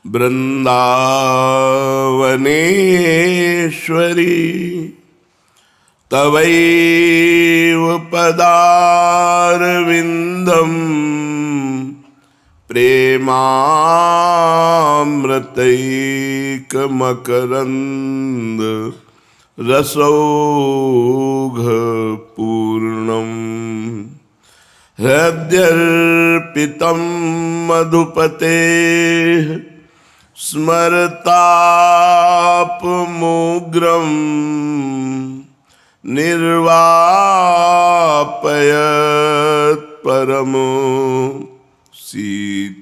वृंदावनेश्वरी तवैव पदारविन्दं प्रेमामृतैकमकरन्द रसौघपूर्णम् हृद्यर्पितं मधुपतेः स्मरतापमुग्रं निर्वापयत् परमो शीतलमाश्रयामि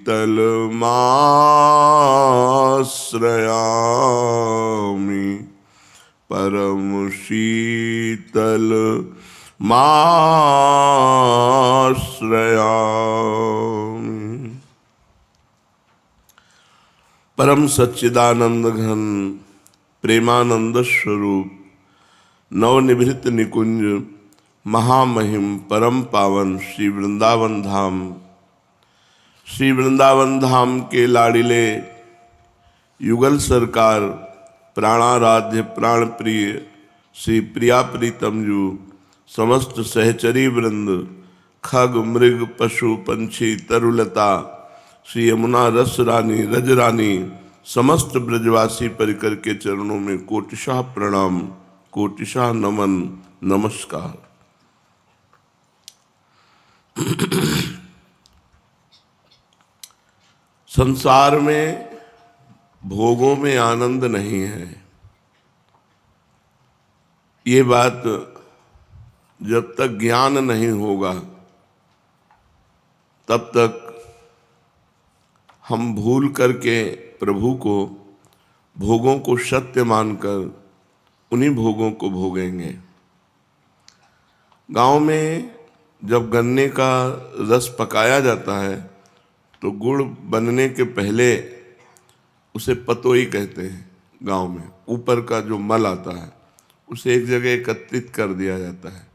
परम शीतलमाश्रयामि। परम सच्चिदानंद घन प्रेमानंद स्वरूप नवनिभृत निकुंज महामहिम परम पावन श्री वृंदावन धाम, श्री वृंदावन धाम के लाडिले युगल सरकार प्राणाराध्य प्राण प्रिय श्री प्रिया प्रीतम जू, समस्त सहचरी वृंद, खग मृग पशु पंछी तरुलता, श्री यमुना रस रानी रज रानी, समस्त ब्रजवासी परिकर के चरणों में कोटिशाह प्रणाम, कोटिशाह नमन नमस्कार। संसार में भोगों में आनंद नहीं है, ये बात जब तक ज्ञान नहीं होगा तब तक हम भूल करके प्रभु को भोगों को सत्य मानकर उन्हीं भोगों को भोगेंगे। गांव में जब गन्ने का रस पकाया जाता है तो गुड़ बनने के पहले उसे पतोई कहते हैं। गांव में ऊपर का जो मल आता है उसे एक जगह एकत्रित कर दिया जाता है।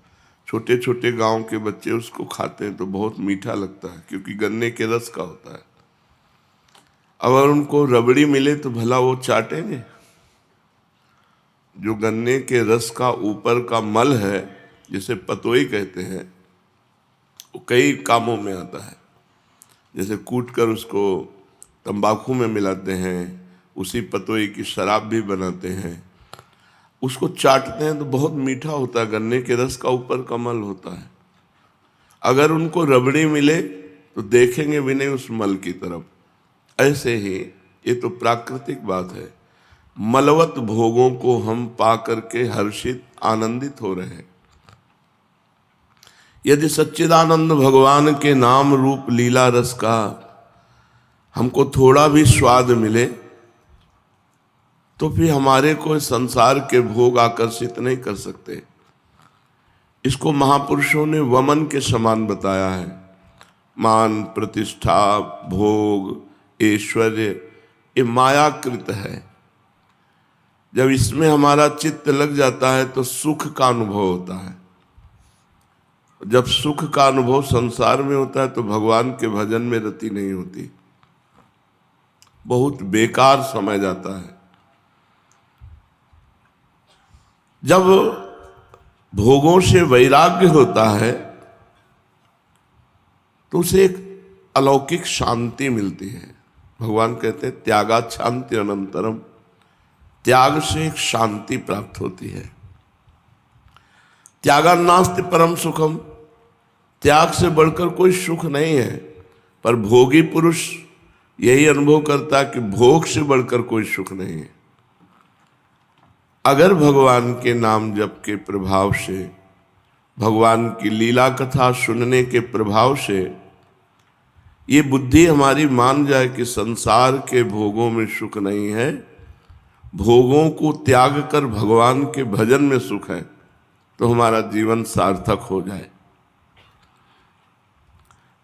छोटे छोटे गांव के बच्चे उसको खाते हैं तो बहुत मीठा लगता है, क्योंकि गन्ने के रस का होता है। अगर उनको रबड़ी मिले तो भला वो चाटेंगे? जो गन्ने के रस का ऊपर का मल है, जिसे पतोई कहते हैं, वो कई कामों में आता है। जैसे कूट कर उसको तंबाकू में मिलाते हैं, उसी पतोई की शराब भी बनाते हैं, उसको चाटते हैं तो बहुत मीठा होता है। गन्ने के रस का ऊपर का मल होता है। अगर उनको रबड़ी मिले तो देखेंगे भी नहीं उस मल की तरफ। ऐसे ही ये तो प्राकृतिक बात है। मलवत भोगों को हम पा करके हर्षित आनंदित हो रहे हैं। यदि सच्चिदानंद भगवान के नाम रूप लीला रस का हमको थोड़ा भी स्वाद मिले तो फिर हमारे को संसार के भोग आकर्षित नहीं कर सकते। इसको महापुरुषों ने वमन के समान बताया है। मान, प्रतिष्ठा, भोग, ऐश्वर्य ये मायाकृत है। जब इसमें हमारा चित्त लग जाता है तो सुख का अनुभव होता है। जब सुख का अनुभव संसार में होता है तो भगवान के भजन में रति नहीं होती, बहुत बेकार समय जाता है। जब भोगों से वैराग्य होता है तो उसे एक अलौकिक शांति मिलती है। भगवान कहते हैं त्यागात् शांति अनंतरम, त्याग से एक शांति प्राप्त होती है। त्यागान्नास्ति परम सुखम, त्याग से बढ़कर कोई सुख नहीं है। पर भोगी पुरुष यही अनुभव करता है कि भोग से बढ़कर कोई सुख नहीं है। अगर भगवान के नाम जप के प्रभाव से, भगवान की लीला कथा सुनने के प्रभाव से ये बुद्धि हमारी मान जाए कि संसार के भोगों में सुख नहीं है, भोगों को त्याग कर भगवान के भजन में सुख है, तो हमारा जीवन सार्थक हो जाए।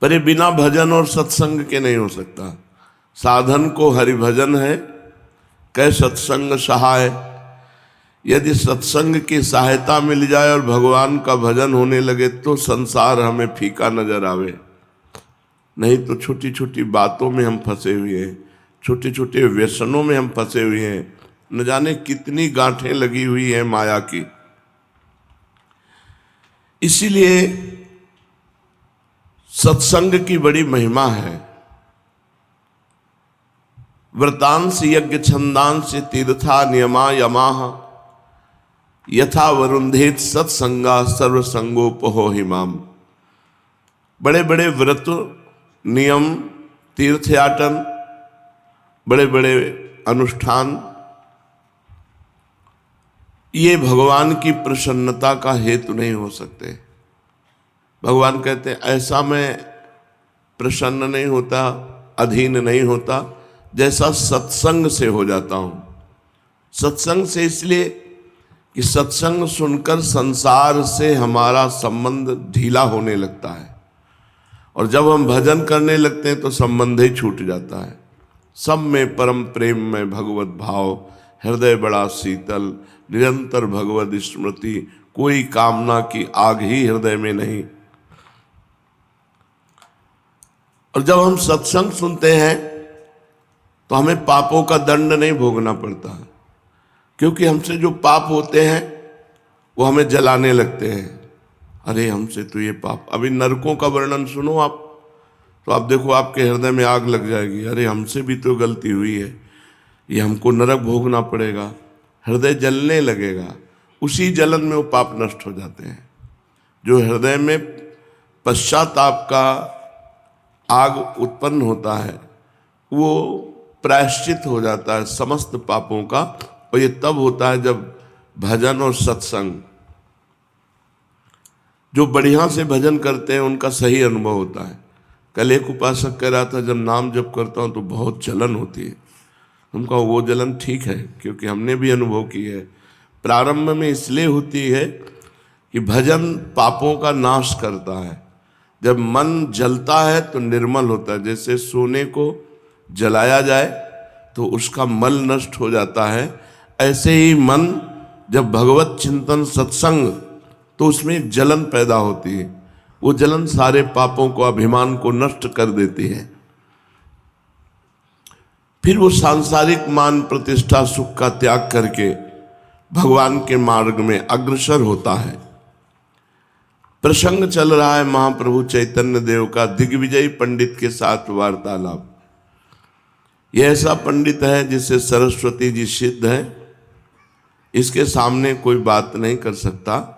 पर ये बिना भजन और सत्संग के नहीं हो सकता। साधन को हरिभजन है, कै सत्संग सहाय। यदि सत्संग की सहायता मिल जाए और भगवान का भजन होने लगे तो संसार हमें फीका नजर आवे, नहीं तो छोटी छोटी बातों में हम फंसे हुए हैं। छोटे छोटे व्यसनों में हम फंसे हुए हैं, न जाने कितनी गांठें लगी हुई हैं माया की। इसीलिए सत्संग की बड़ी महिमा है। व्रतांश यज्ञ छंदांश तीर्था नियमा यमाह यथा वरुंधेत सत्संगा सर्वसंगोपहो हिमाम। बड़े बड़े व्रत, नियम, तीर्थयाटन, बड़े बड़े अनुष्ठान, ये भगवान की प्रसन्नता का हेतु नहीं हो सकते। भगवान कहते हैं ऐसा मैं प्रसन्न नहीं होता, अधीन नहीं होता जैसा सत्संग से हो जाता हूं। सत्संग से इसलिए कि सत्संग सुनकर संसार से हमारा संबंध ढीला होने लगता है, और जब हम भजन करने लगते हैं तो संबंध ही छूट जाता है। सब में परम प्रेम में भगवत भाव, हृदय बड़ा शीतल, निरंतर भगवत स्मृति, कोई कामना की आग ही हृदय में नहीं। और जब हम सत्संग सुनते हैं तो हमें पापों का दंड नहीं भोगना पड़ता, क्योंकि हमसे जो पाप होते हैं वो हमें जलाने लगते हैं। अरे हमसे तो ये पाप, अभी नरकों का वर्णन सुनो आप, तो आप देखो आपके हृदय में आग लग जाएगी। अरे हमसे भी तो गलती हुई है, ये हमको नरक भोगना पड़ेगा, हृदय जलने लगेगा। उसी जलन में वो पाप नष्ट हो जाते हैं। जो हृदय में पश्चाताप का आग उत्पन्न होता है वो प्रायश्चित हो जाता है समस्त पापों का, और ये तब होता है जब भजन और सत्संग, जो बढ़िया से भजन करते हैं उनका सही अनुभव होता है। कल एक उपासक कह रहा था, जब नाम जप करता हूं तो बहुत जलन होती है। उनका वो जलन ठीक है, क्योंकि हमने भी अनुभव की है। प्रारंभ में इसलिए होती है कि भजन पापों का नाश करता है। जब मन जलता है तो निर्मल होता है। जैसे सोने को जलाया जाए तो उसका मल नष्ट हो जाता है, ऐसे ही मन जब भगवत चिंतन सत्संग, तो उसमें एक जलन पैदा होती है। वो जलन सारे पापों को, अभिमान को नष्ट कर देती है। फिर वो सांसारिक मान प्रतिष्ठा सुख का त्याग करके भगवान के मार्ग में अग्रसर होता है। प्रसंग चल रहा है महाप्रभु चैतन्य देव का दिग्विजय पंडित के साथ वार्तालाप। यह ऐसा पंडित है जिसे सरस्वती जी सिद्ध है, इसके सामने कोई बात नहीं कर सकता।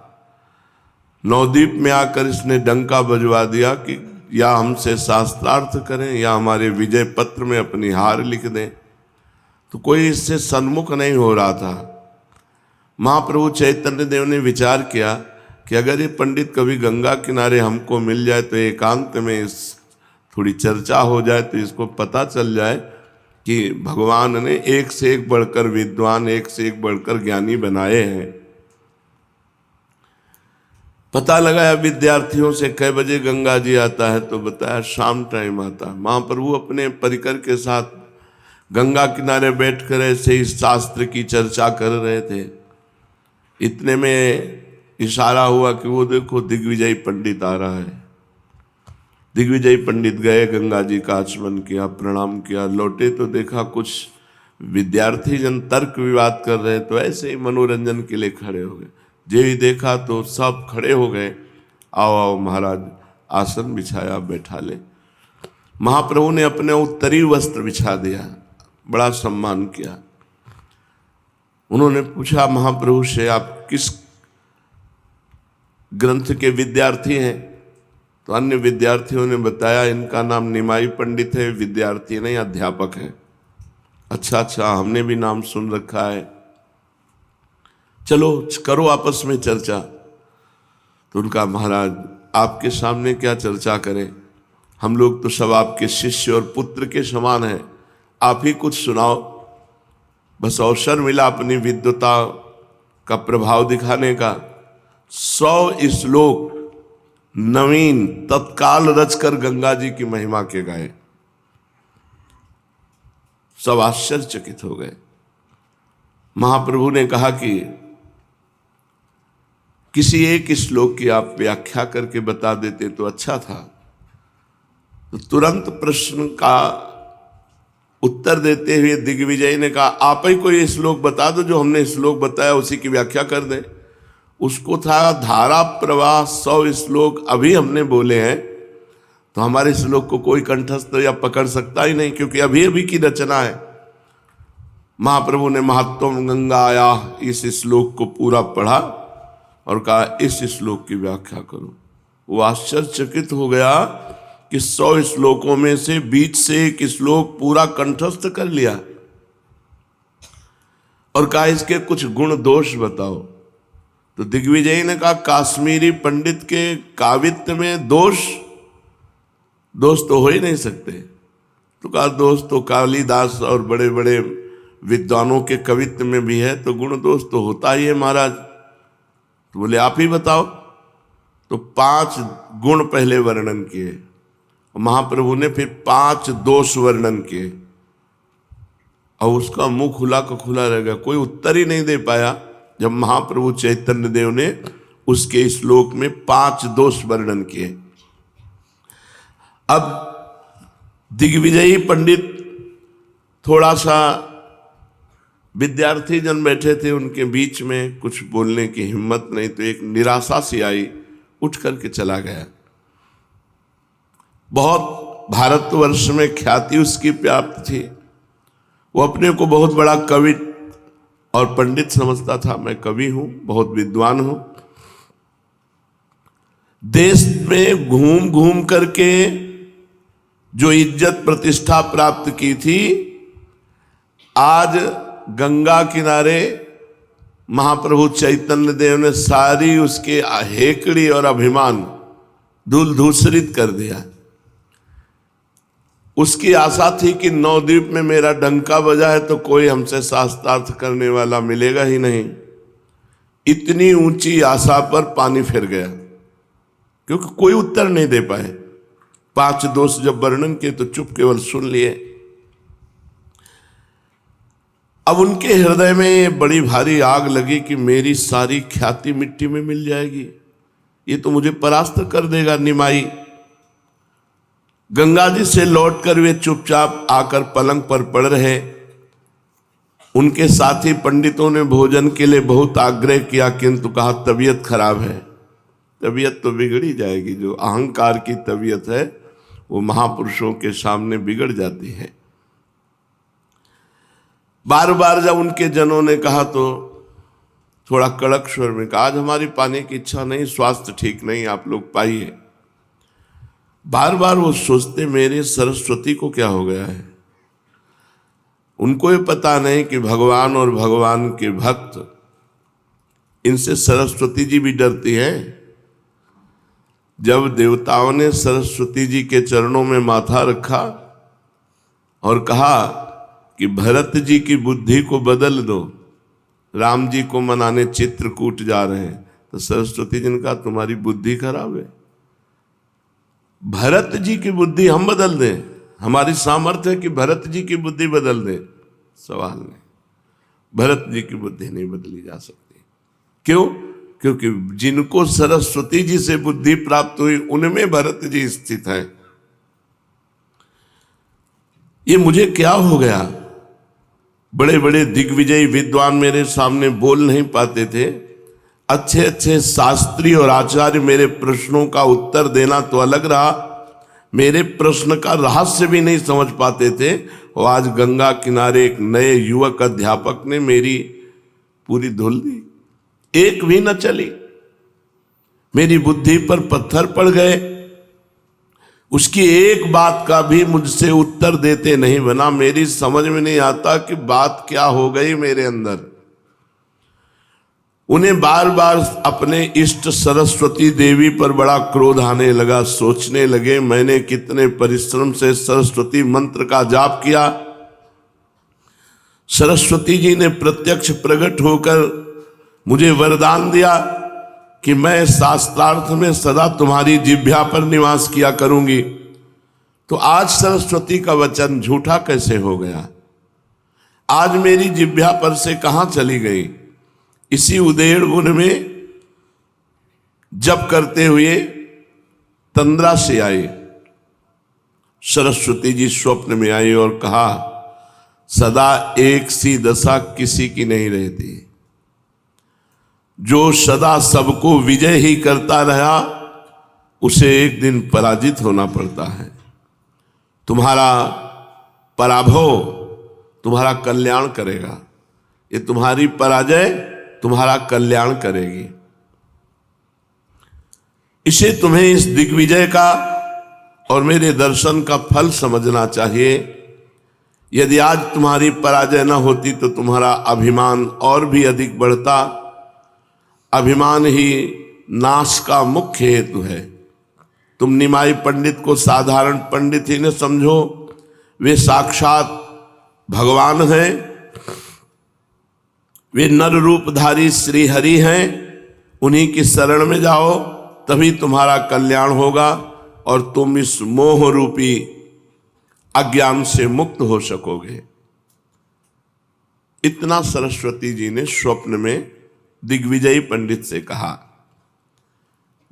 नवद्वीप में आकर इसने डंका बजवा दिया कि या हमसे शास्त्रार्थ करें या हमारे विजय पत्र में अपनी हार लिख दें, तो कोई इससे सन्मुख नहीं हो रहा था। महाप्रभु चैतन्य देव ने विचार किया कि अगर ये पंडित कभी गंगा किनारे हमको मिल जाए तो एकांत में इस थोड़ी चर्चा हो जाए, तो इसको पता चल जाए कि भगवान ने एक से एक बढ़कर विद्वान, एक से एक बढ़कर ज्ञानी बनाए हैं। पता लगाया विद्यार्थियों से कै बजे गंगा जी आता है, तो बताया शाम टाइम आता है। महाप्रभु अपने परिकर के साथ गंगा किनारे बैठकर ऐसे ही शास्त्र की चर्चा कर रहे थे। इतने में इशारा हुआ कि वो देखो दिग्विजय पंडित आ रहा है। दिग्विजय पंडित गए, गंगा जी का आचमन किया, प्रणाम किया, लौटे तो देखा कुछ विद्यार्थी जन तर्क विवाद कर रहे, तो ऐसे ही मनोरंजन के लिए खड़े हो गए। जो ही देखा तो सब खड़े हो गए, आओ आओ महाराज, आसन बिछाया, बैठा ले। महाप्रभु ने अपने उत्तरी वस्त्र बिछा दिया, बड़ा सम्मान किया। उन्होंने पूछा महाप्रभु से, आप किस ग्रंथ के विद्यार्थी हैं? तो अन्य विद्यार्थियों ने बताया इनका नाम निमाई पंडित है, विद्यार्थी नहीं अध्यापक है। अच्छा, हमने भी नाम सुन रखा है, चलो करो आपस में चर्चा। तो उनका, महाराज आपके सामने क्या चर्चा करें, हम लोग तो सब आपके शिष्य और पुत्र के समान हैं, आप ही कुछ सुनाओ। बस अवसर मिला अपनी विद्वता का प्रभाव दिखाने का। 100 श्लोक नवीन तत्काल रचकर गंगा जी की महिमा के गाए। सब आश्चर्यचकित हो गए। महाप्रभु ने कहा कि किसी एक श्लोक की आप व्याख्या करके बता देते तो अच्छा था। तो तुरंत प्रश्न का उत्तर देते हुए दिग्विजय ने कहा, आप ही कोई श्लोक बता दो, जो हमने श्लोक बताया उसी की व्याख्या कर दे। उसको था धारा प्रवाह 100 श्लोक अभी हमने बोले हैं, तो हमारे श्लोक को कोई कंठस्थ या पकड़ सकता ही नहीं, क्योंकि अभी अभी की रचना है। महाप्रभु ने महात्म गंगा आया इस श्लोक को पूरा पढ़ा और कहा, इस श्लोक की व्याख्या करो। वो आश्चर्यचकित हो गया कि 100 श्लोकों में से बीच से एक श्लोक पूरा कंठस्थ कर लिया और कहा, इसके कुछ गुण दोष बताओ। तो दिग्विजय ने कहा, काश्मीरी पंडित के काव्यत्व में दोष तो हो ही नहीं सकते। तो कहा, दोष तो कालिदास और बड़े बड़े विद्वानों के कवित्व में भी है, तो गुण दोष तो होता ही है महाराज। तो बोले, आप ही बताओ। तो 5 गुण पहले वर्णन किए, महाप्रभु ने फिर 5 दोष वर्णन किए, और उसका मुंह खुला का खुला रह गया, कोई उत्तर ही नहीं दे पाया। जब महाप्रभु चैतन्य देव ने उसके श्लोक में 5 दोष वर्णन किए। अब दिग्विजयी पंडित थोड़ा सा विद्यार्थी जन बैठे थे, उनके बीच में कुछ बोलने की हिम्मत नहीं, तो एक निराशा सी आई, उठ करके चला गया। बहुत भारतवर्ष में ख्याति उसकी प्राप्त थी, वो अपने को बहुत बड़ा कवि और पंडित समझता था। मैं कवि हूं, बहुत विद्वान हूं। देश में घूम घूम करके जो इज्जत प्रतिष्ठा प्राप्त की थी, आज गंगा किनारे महाप्रभु चैतन्य देव ने सारी उसके हेकड़ी और अभिमान धूल धूसरित कर दिया। उसकी आशा थी कि नवद्वीप में मेरा डंका बजा है तो कोई हमसे शास्त्रार्थ करने वाला मिलेगा ही नहीं। इतनी ऊंची आशा पर पानी फिर गया, क्योंकि कोई उत्तर नहीं दे पाए। 5 दोष जब वर्णन किए तो चुप केवल सुन लिए। अब उनके हृदय में ये बड़ी भारी आग लगी कि मेरी सारी ख्याति मिट्टी में मिल जाएगी, ये तो मुझे परास्त कर देगा निमाई। गंगा जी से लौटकर वे चुपचाप आकर पलंग पर पड़ रहे। उनके साथी पंडितों ने भोजन के लिए बहुत आग्रह किया, किंतु कहा तबीयत खराब है। तबीयत तो बिगड़ ही जाएगी, जो अहंकार की तबीयत है वो महापुरुषों के सामने बिगड़ जाती है। बार बार जब उनके जनों ने कहा तो थोड़ा कड़क स्वर में कहा, आज हमारी पाने की इच्छा नहीं, स्वास्थ्य ठीक नहीं, आप लोग पाइए। बार बार वो सोचते, मेरे सरस्वती को क्या हो गया है। उनको ये पता नहीं कि भगवान और भगवान के भक्त, इनसे सरस्वती जी भी डरती है। जब देवताओं ने सरस्वती जी के चरणों में माथा रखा और कहा कि भरत जी की बुद्धि को बदल दो, राम जी को मनाने चित्रकूट जा रहे हैं, तो सरस्वती जी ने कहा तुम्हारी बुद्धि खराब है। भरत जी की बुद्धि हम बदल दें, हमारी सामर्थ्य है कि भरत जी की बुद्धि बदल दें? सवाल नहीं, भरत जी की बुद्धि नहीं बदली जा सकती। क्यों? क्योंकि जिनको सरस्वती जी से बुद्धि प्राप्त हुई उनमें भरत जी स्थित हैं। ये मुझे क्या हो गया? बड़े बड़े दिग्विजयी विद्वान मेरे सामने बोल नहीं पाते थे, अच्छे अच्छे शास्त्री और आचार्य मेरे प्रश्नों का उत्तर देना तो अलग रहा, मेरे प्रश्न का रहस्य भी नहीं समझ पाते थे। और आज गंगा किनारे एक नए युवक अध्यापक ने मेरी पूरी धुल दी, एक भी न चली, मेरी बुद्धि पर पत्थर पड़ गए। उसकी एक बात का भी मुझसे उत्तर देते नहीं बना। मेरी समझ में नहीं आता कि बात क्या हो गई मेरे अंदर। उन्हें बार बार अपने इष्ट सरस्वती देवी पर बड़ा क्रोध आने लगा। सोचने लगे मैंने कितने परिश्रम से सरस्वती मंत्र का जाप किया, सरस्वती जी ने प्रत्यक्ष प्रकट होकर मुझे वरदान दिया कि मैं शास्त्रार्थ में सदा तुम्हारी जिह्वा पर निवास किया करूंगी, तो आज सरस्वती का वचन झूठा कैसे हो गया? आज मेरी जिह्वा पर से कहां चली गई? इसी उदेड़ गुण में जप करते हुए तंद्रा से आए। सरस्वती जी स्वप्न में आई और कहा सदा एक सी दशा किसी की नहीं रहती। जो सदा सबको विजय ही करता रहा उसे एक दिन पराजित होना पड़ता है। तुम्हारा पराभव तुम्हारा कल्याण करेगा, ये तुम्हारी पराजय तुम्हारा कल्याण करेगी। इसे तुम्हें इस दिग्विजय का और मेरे दर्शन का फल समझना चाहिए। यदि आज तुम्हारी पराजय न होती तो तुम्हारा अभिमान और भी अधिक बढ़ता। अभिमान ही नाश का मुख्य हेतु है। तुम निमाई पंडित को साधारण पंडित ही न समझो, वे साक्षात भगवान हैं, वे नर रूपधारी श्री हरि हैं। उन्हीं की शरण में जाओ, तभी तुम्हारा कल्याण होगा और तुम इस मोह रूपी अज्ञान से मुक्त हो सकोगे। इतना सरस्वती जी ने स्वप्न में दिग्विजयी पंडित से कहा।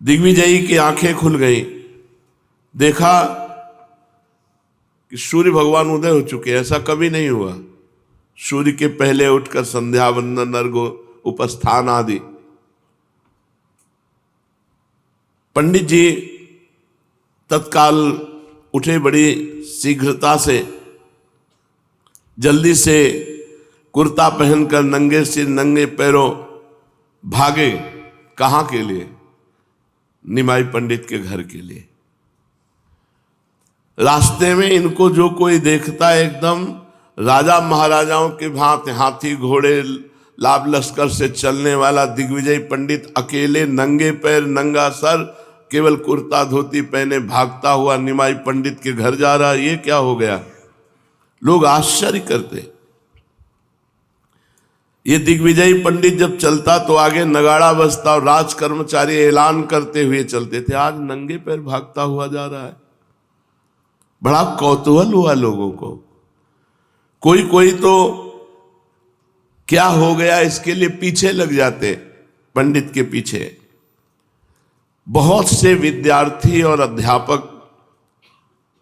दिग्विजयी की आंखें खुल गई, देखा कि सूर्य भगवान उदय हो चुके। ऐसा कभी नहीं हुआ। सूर्य के पहले उठकर संध्या वंदन, अर्घ, उपस्थान आदि। पंडित जी तत्काल उठे, बड़ी शीघ्रता से जल्दी से कुर्ता पहनकर नंगे सिर नंगे पैरों भागे। कहाँ के लिए? निमाई पंडित के घर के लिए। रास्ते में इनको जो कोई देखता एकदम राजा महाराजाओं के भांति हाथी घोड़े लाभ लश्कर से चलने वाला दिग्विजय पंडित अकेले नंगे पैर नंगा सर केवल कुर्ता धोती पहने भागता हुआ निमाई पंडित के घर जा रहा, ये क्या हो गया? लोग आश्चर्य करते। ये दिग्विजयी पंडित जब चलता तो आगे नगाड़ा बजता और राज कर्मचारी ऐलान करते हुए चलते थे, आज नंगे पैर भागता हुआ जा रहा है। बड़ा कौतूहल हुआ लोगों को। कोई कोई तो क्या हो गया इसके लिए पीछे लग जाते, पंडित के पीछे। बहुत से विद्यार्थी और अध्यापक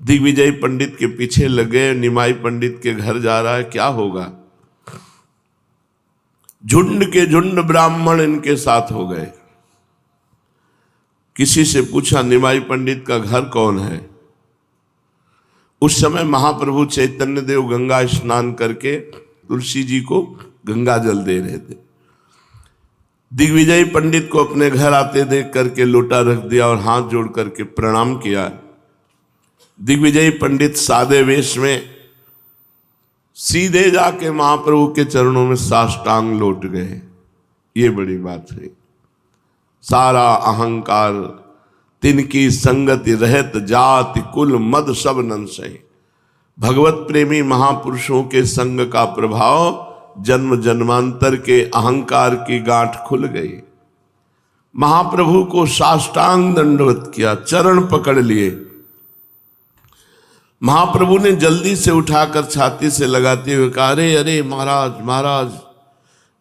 दिग्विजयी पंडित के पीछे लगे। निमाई पंडित के घर जा रहा है, क्या होगा? झुंड के झुंड ब्राह्मण इनके साथ हो गए। किसी से पूछा निमाई पंडित का घर कौन है? उस समय महाप्रभु चैतन्य देव गंगा स्नान करके तुलसी जी को गंगा जल दे रहे थे। दिग्विजयी पंडित को अपने घर आते देख करके लोटा रख दिया और हाथ जोड़ करके प्रणाम किया। दिग्विजयी पंडित सादे वेश में सीधे जाके महाप्रभु के चरणों में साष्टांग लौट गए। ये बड़ी बात है। सारा अहंकार तिनकी संगति रहत, जाति कुल मद सब नन सही। भगवत प्रेमी महापुरुषों के संग का प्रभाव जन्म जन्मांतर के अहंकार की गांठ खुल गई। महाप्रभु को साष्टांग दंडवत किया, चरण पकड़ लिए। महाप्रभु ने जल्दी से उठाकर छाती से लगाते हुए कहा, अरे अरे महाराज महाराज,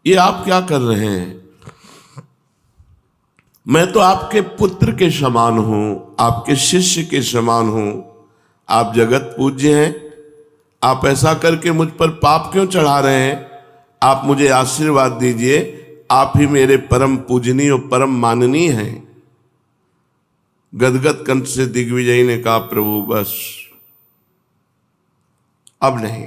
ये आप क्या कर रहे हैं? मैं तो आपके पुत्र के समान हूं, आपके शिष्य के समान हूं। आप जगत पूज्य हैं, आप ऐसा करके मुझ पर पाप क्यों चढ़ा रहे हैं? आप मुझे आशीर्वाद दीजिए, आप ही मेरे परम पूजनीय और परम माननीय हैं। गदगद कंठ से दिग्विजयी ने कहा, प्रभु बस अब नहीं।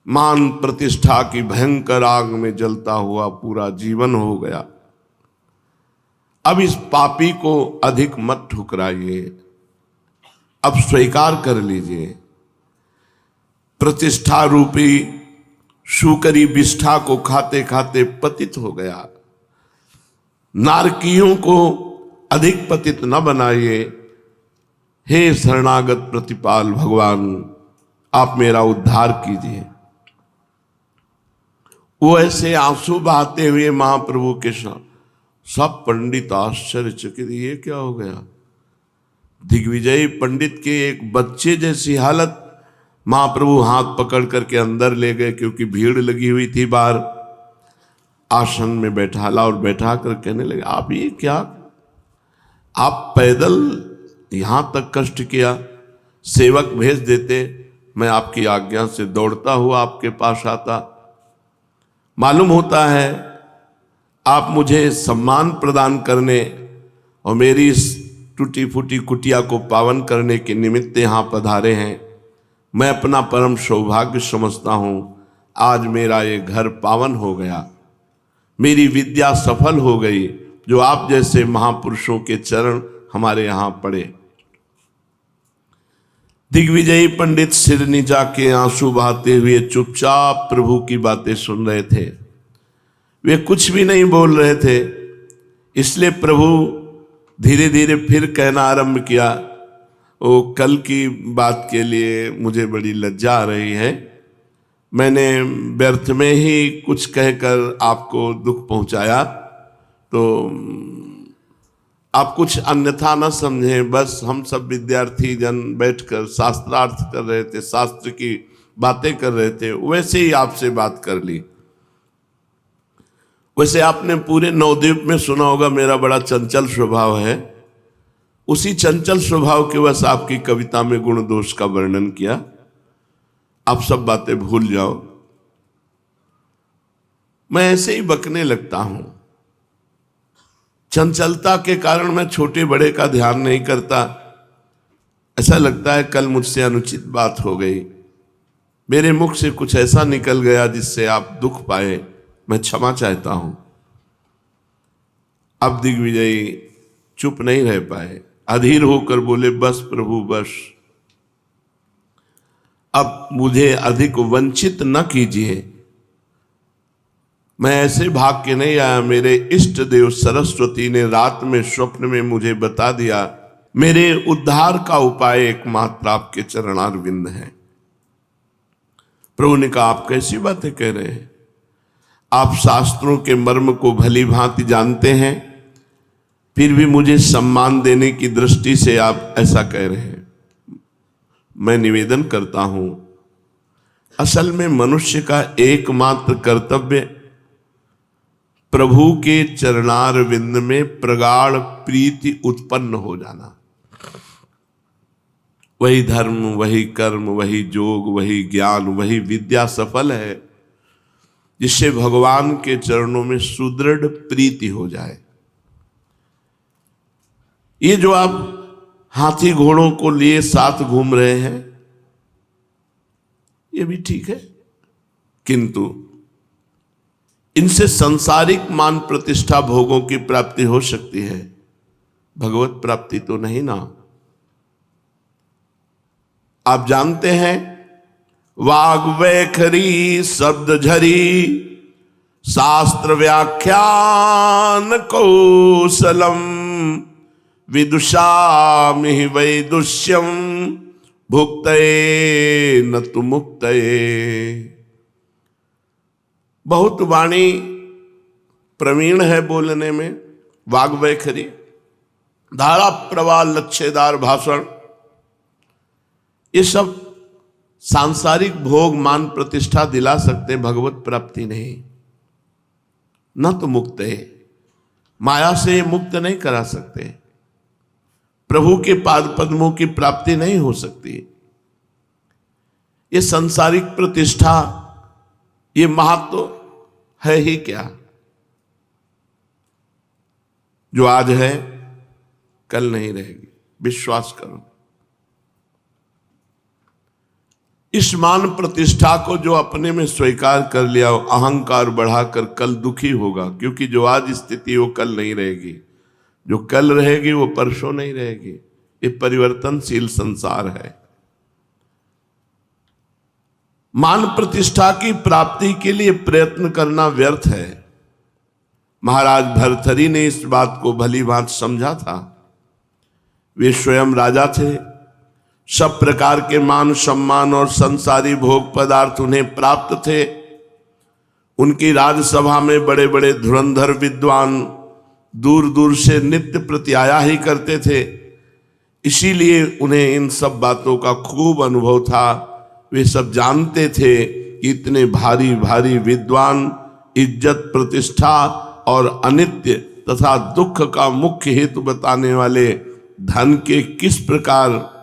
मान प्रतिष्ठा की भयंकर आग में जलता हुआ पूरा जीवन हो गया। अब इस पापी को अधिक मत ठुकराइए, अब स्वीकार कर लीजिए। प्रतिष्ठा रूपी शुकरी विष्ठा को खाते खाते पतित हो गया। नारकियों को अधिक पतित न बनाइए। हे शरणागत प्रतिपाल भगवान, आप मेरा उद्धार कीजिए। वो ऐसे आंसू बहाते हुए महाप्रभु के साथ। सब पंडित आश्चर्यचकित, ये क्या हो गया? दिग्विजयी पंडित के एक बच्चे जैसी हालत। महाप्रभु हाथ पकड़ करके अंदर ले गए, क्योंकि भीड़ लगी हुई थी बाहर। आसन में बैठाला और बैठा कर कहने लगे, आप ये क्या, आप पैदल यहां तक कष्ट किया, सेवक भेज देते, मैं आपकी आज्ञा से दौड़ता हुआ आपके पास आता। मालूम होता है आप मुझे सम्मान प्रदान करने और मेरी इस टूटी फूटी कुटिया को पावन करने के निमित्त यहाँ पधारे हैं। मैं अपना परम सौभाग्य समझता हूँ। आज मेरा ये घर पावन हो गया, मेरी विद्या सफल हो गई, जो आप जैसे महापुरुषों के चरण हमारे यहाँ पड़े। दिग्विजयी पंडित सिर नीचा के आंसू बहाते हुए चुपचाप प्रभु की बातें सुन रहे थे। वे कुछ भी नहीं बोल रहे थे। इसलिए प्रभु धीरे धीरे फिर कहना आरंभ किया, वो कल की बात के लिए मुझे बड़ी लज्जा आ रही है। मैंने व्यर्थ में ही कुछ कहकर आपको दुख पहुंचाया, तो आप कुछ अन्यथा न समझें। बस हम सब विद्यार्थी जन बैठकर शास्त्रार्थ कर रहे थे, शास्त्र की बातें कर रहे थे, वैसे ही आपसे बात कर ली। वैसे आपने पूरे नवद्वीप में सुना होगा मेरा बड़ा चंचल स्वभाव है। उसी चंचल स्वभाव के वश आपकी कविता में गुण दोष का वर्णन किया। आप सब बातें भूल जाओ। मैं ऐसे ही बकने लगता हूं। चंचलता के कारण मैं छोटे बड़े का ध्यान नहीं करता। ऐसा लगता है कल मुझसे अनुचित बात हो गई, मेरे मुख से कुछ ऐसा निकल गया जिससे आप दुख पाए, मैं क्षमा चाहता हूं। अब दिग्विजयी चुप नहीं रह पाए, अधीर होकर बोले, बस प्रभु बस, अब मुझे अधिक वंचित न कीजिए। मैं ऐसे भाग के नहीं आया। मेरे इष्ट देव सरस्वती ने रात में स्वप्न में मुझे बता दिया, मेरे उद्धार का उपाय एकमात्र आपके चरणारविंद है। प्रभु ने कहा, आप कैसी बातें कह रहे हैं? आप शास्त्रों के मर्म को भली भांति जानते हैं, फिर भी मुझे सम्मान देने की दृष्टि से आप ऐसा कह रहे हैं। मैं निवेदन करता हूं, असल में मनुष्य का एकमात्र कर्तव्य प्रभु के चरणारविंद में प्रगाढ़ प्रीति उत्पन्न हो जाना। वही धर्म, वही कर्म, वही जोग, वही ज्ञान, वही विद्या सफल है जिससे भगवान के चरणों में सुदृढ़ प्रीति हो जाए। ये जो आप हाथी घोड़ों को लिए साथ घूम रहे हैं, ये भी ठीक है, किंतु इनसे सांसारिक मान प्रतिष्ठा भोगों की प्राप्ति हो सकती है, भगवत प्राप्ति तो नहीं ना। आप जानते हैं, वाग वैखरी शब्द झरी शास्त्र व्याख्यान कौशलम विदुषामि वैदुष्यम भुक्तये न तु मुक्तये। बहुत वाणी प्रवीण है बोलने में, वाग वैखरी, धारा प्रवाह, लच्छेदार भाषण, ये सब सांसारिक भोग मान प्रतिष्ठा दिला सकते, भगवत प्राप्ति नहीं। न तो मुक्त है, माया से मुक्त नहीं करा सकते, प्रभु के पाद पद्मों की प्राप्ति नहीं हो सकती। ये सांसारिक प्रतिष्ठा, ये महत्व है ही क्या? जो आज है कल नहीं रहेगी, विश्वास करो। इस मान प्रतिष्ठा को जो अपने में स्वीकार कर लिया, अहंकार बढ़ाकर कल दुखी होगा, क्योंकि जो आज स्थिति वो कल नहीं रहेगी, जो कल रहेगी वो परसों नहीं रहेगी। ये परिवर्तनशील संसार है। मान प्रतिष्ठा की प्राप्ति के लिए प्रयत्न करना व्यर्थ है। महाराज भर्तृहरि ने इस बात को भली भांति समझा था। वे स्वयं राजा थे, सब प्रकार के मान सम्मान और संसारी भोग पदार्थ उन्हें प्राप्त थे। उनकी राजसभा में बड़े बड़े धुरंधर विद्वान दूर दूर से नित्य प्रति आया ही करते थे, इसीलिए उन्हें इन सब बातों का खूब अनुभव था। वे सब जानते थे कि इतने भारी भारी विद्वान इज्जत, प्रतिष्ठा और अनित्य तथा दुख का मुख्य हेतु बताने वाले धन के किस प्रकार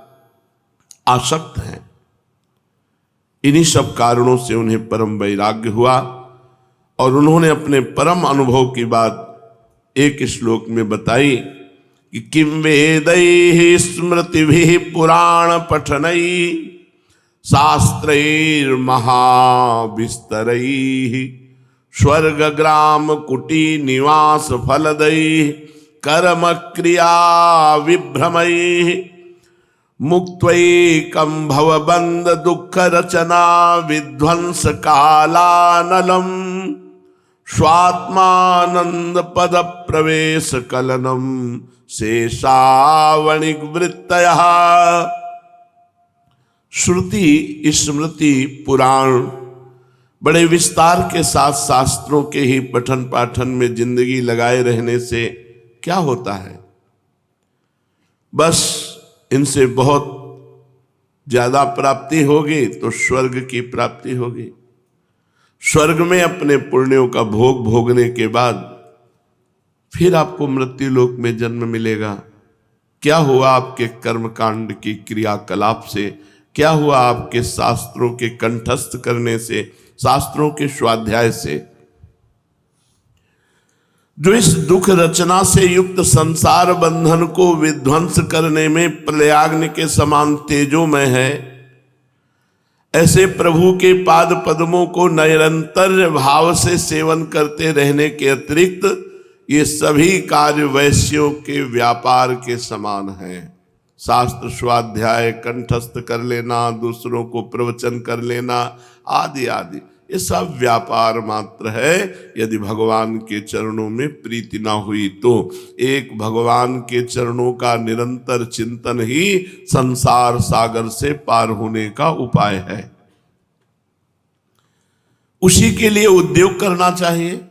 आसक्त हैं। इन्हीं सब कारणों से उन्हें परम वैराग्य हुआ और उन्होंने अपने परम अनुभव की बात एक श्लोक में बताई कि किम वेदैः स्मृतिभिः पुराण पठनैः शास्त्रैर्महाविस्तरैः स्वर्ग ग्राम कुटी निवास फलदैः कर्म क्रिया विभ्रमैः मुक्त्वैकं भवबन्ध दुःख रचना विध्वंस कालानलम् स्वात्मानंद पद प्रवेश कलनम शेषावणिक वृत्तयः। श्रुति स्मृति पुराण बड़े विस्तार के साथ शास्त्रों के ही पठन पाठन में जिंदगी लगाए रहने से क्या होता है? बस इनसे बहुत ज्यादा प्राप्ति होगी तो स्वर्ग की प्राप्ति होगी। स्वर्ग में अपने पुण्यों का भोग भोगने के बाद फिर आपको मृत्यु लोक में जन्म मिलेगा। क्या हुआ आपके कर्मकांड की क्रियाकलाप से? क्या हुआ आपके शास्त्रों के कंठस्थ करने से, शास्त्रों के स्वाध्याय से? जो इस दुख रचना से युक्त संसार बंधन को विध्वंस करने में प्रलयाग्नि के समान तेजोमय है, ऐसे प्रभु के पाद पद्मों को निरंतर भाव से सेवन करते रहने के अतिरिक्त ये सभी कार्य वैश्यों के व्यापार के समान हैं। शास्त्र स्वाध्याय कंठस्थ कर लेना, दूसरों को प्रवचन कर लेना आदि आदि, ये सब व्यापार मात्र है। यदि भगवान के चरणों में प्रीति ना हुई तो एक भगवान के चरणों का निरंतर चिंतन ही संसार सागर से पार होने का उपाय है। उसी के लिए उद्योग करना चाहिए।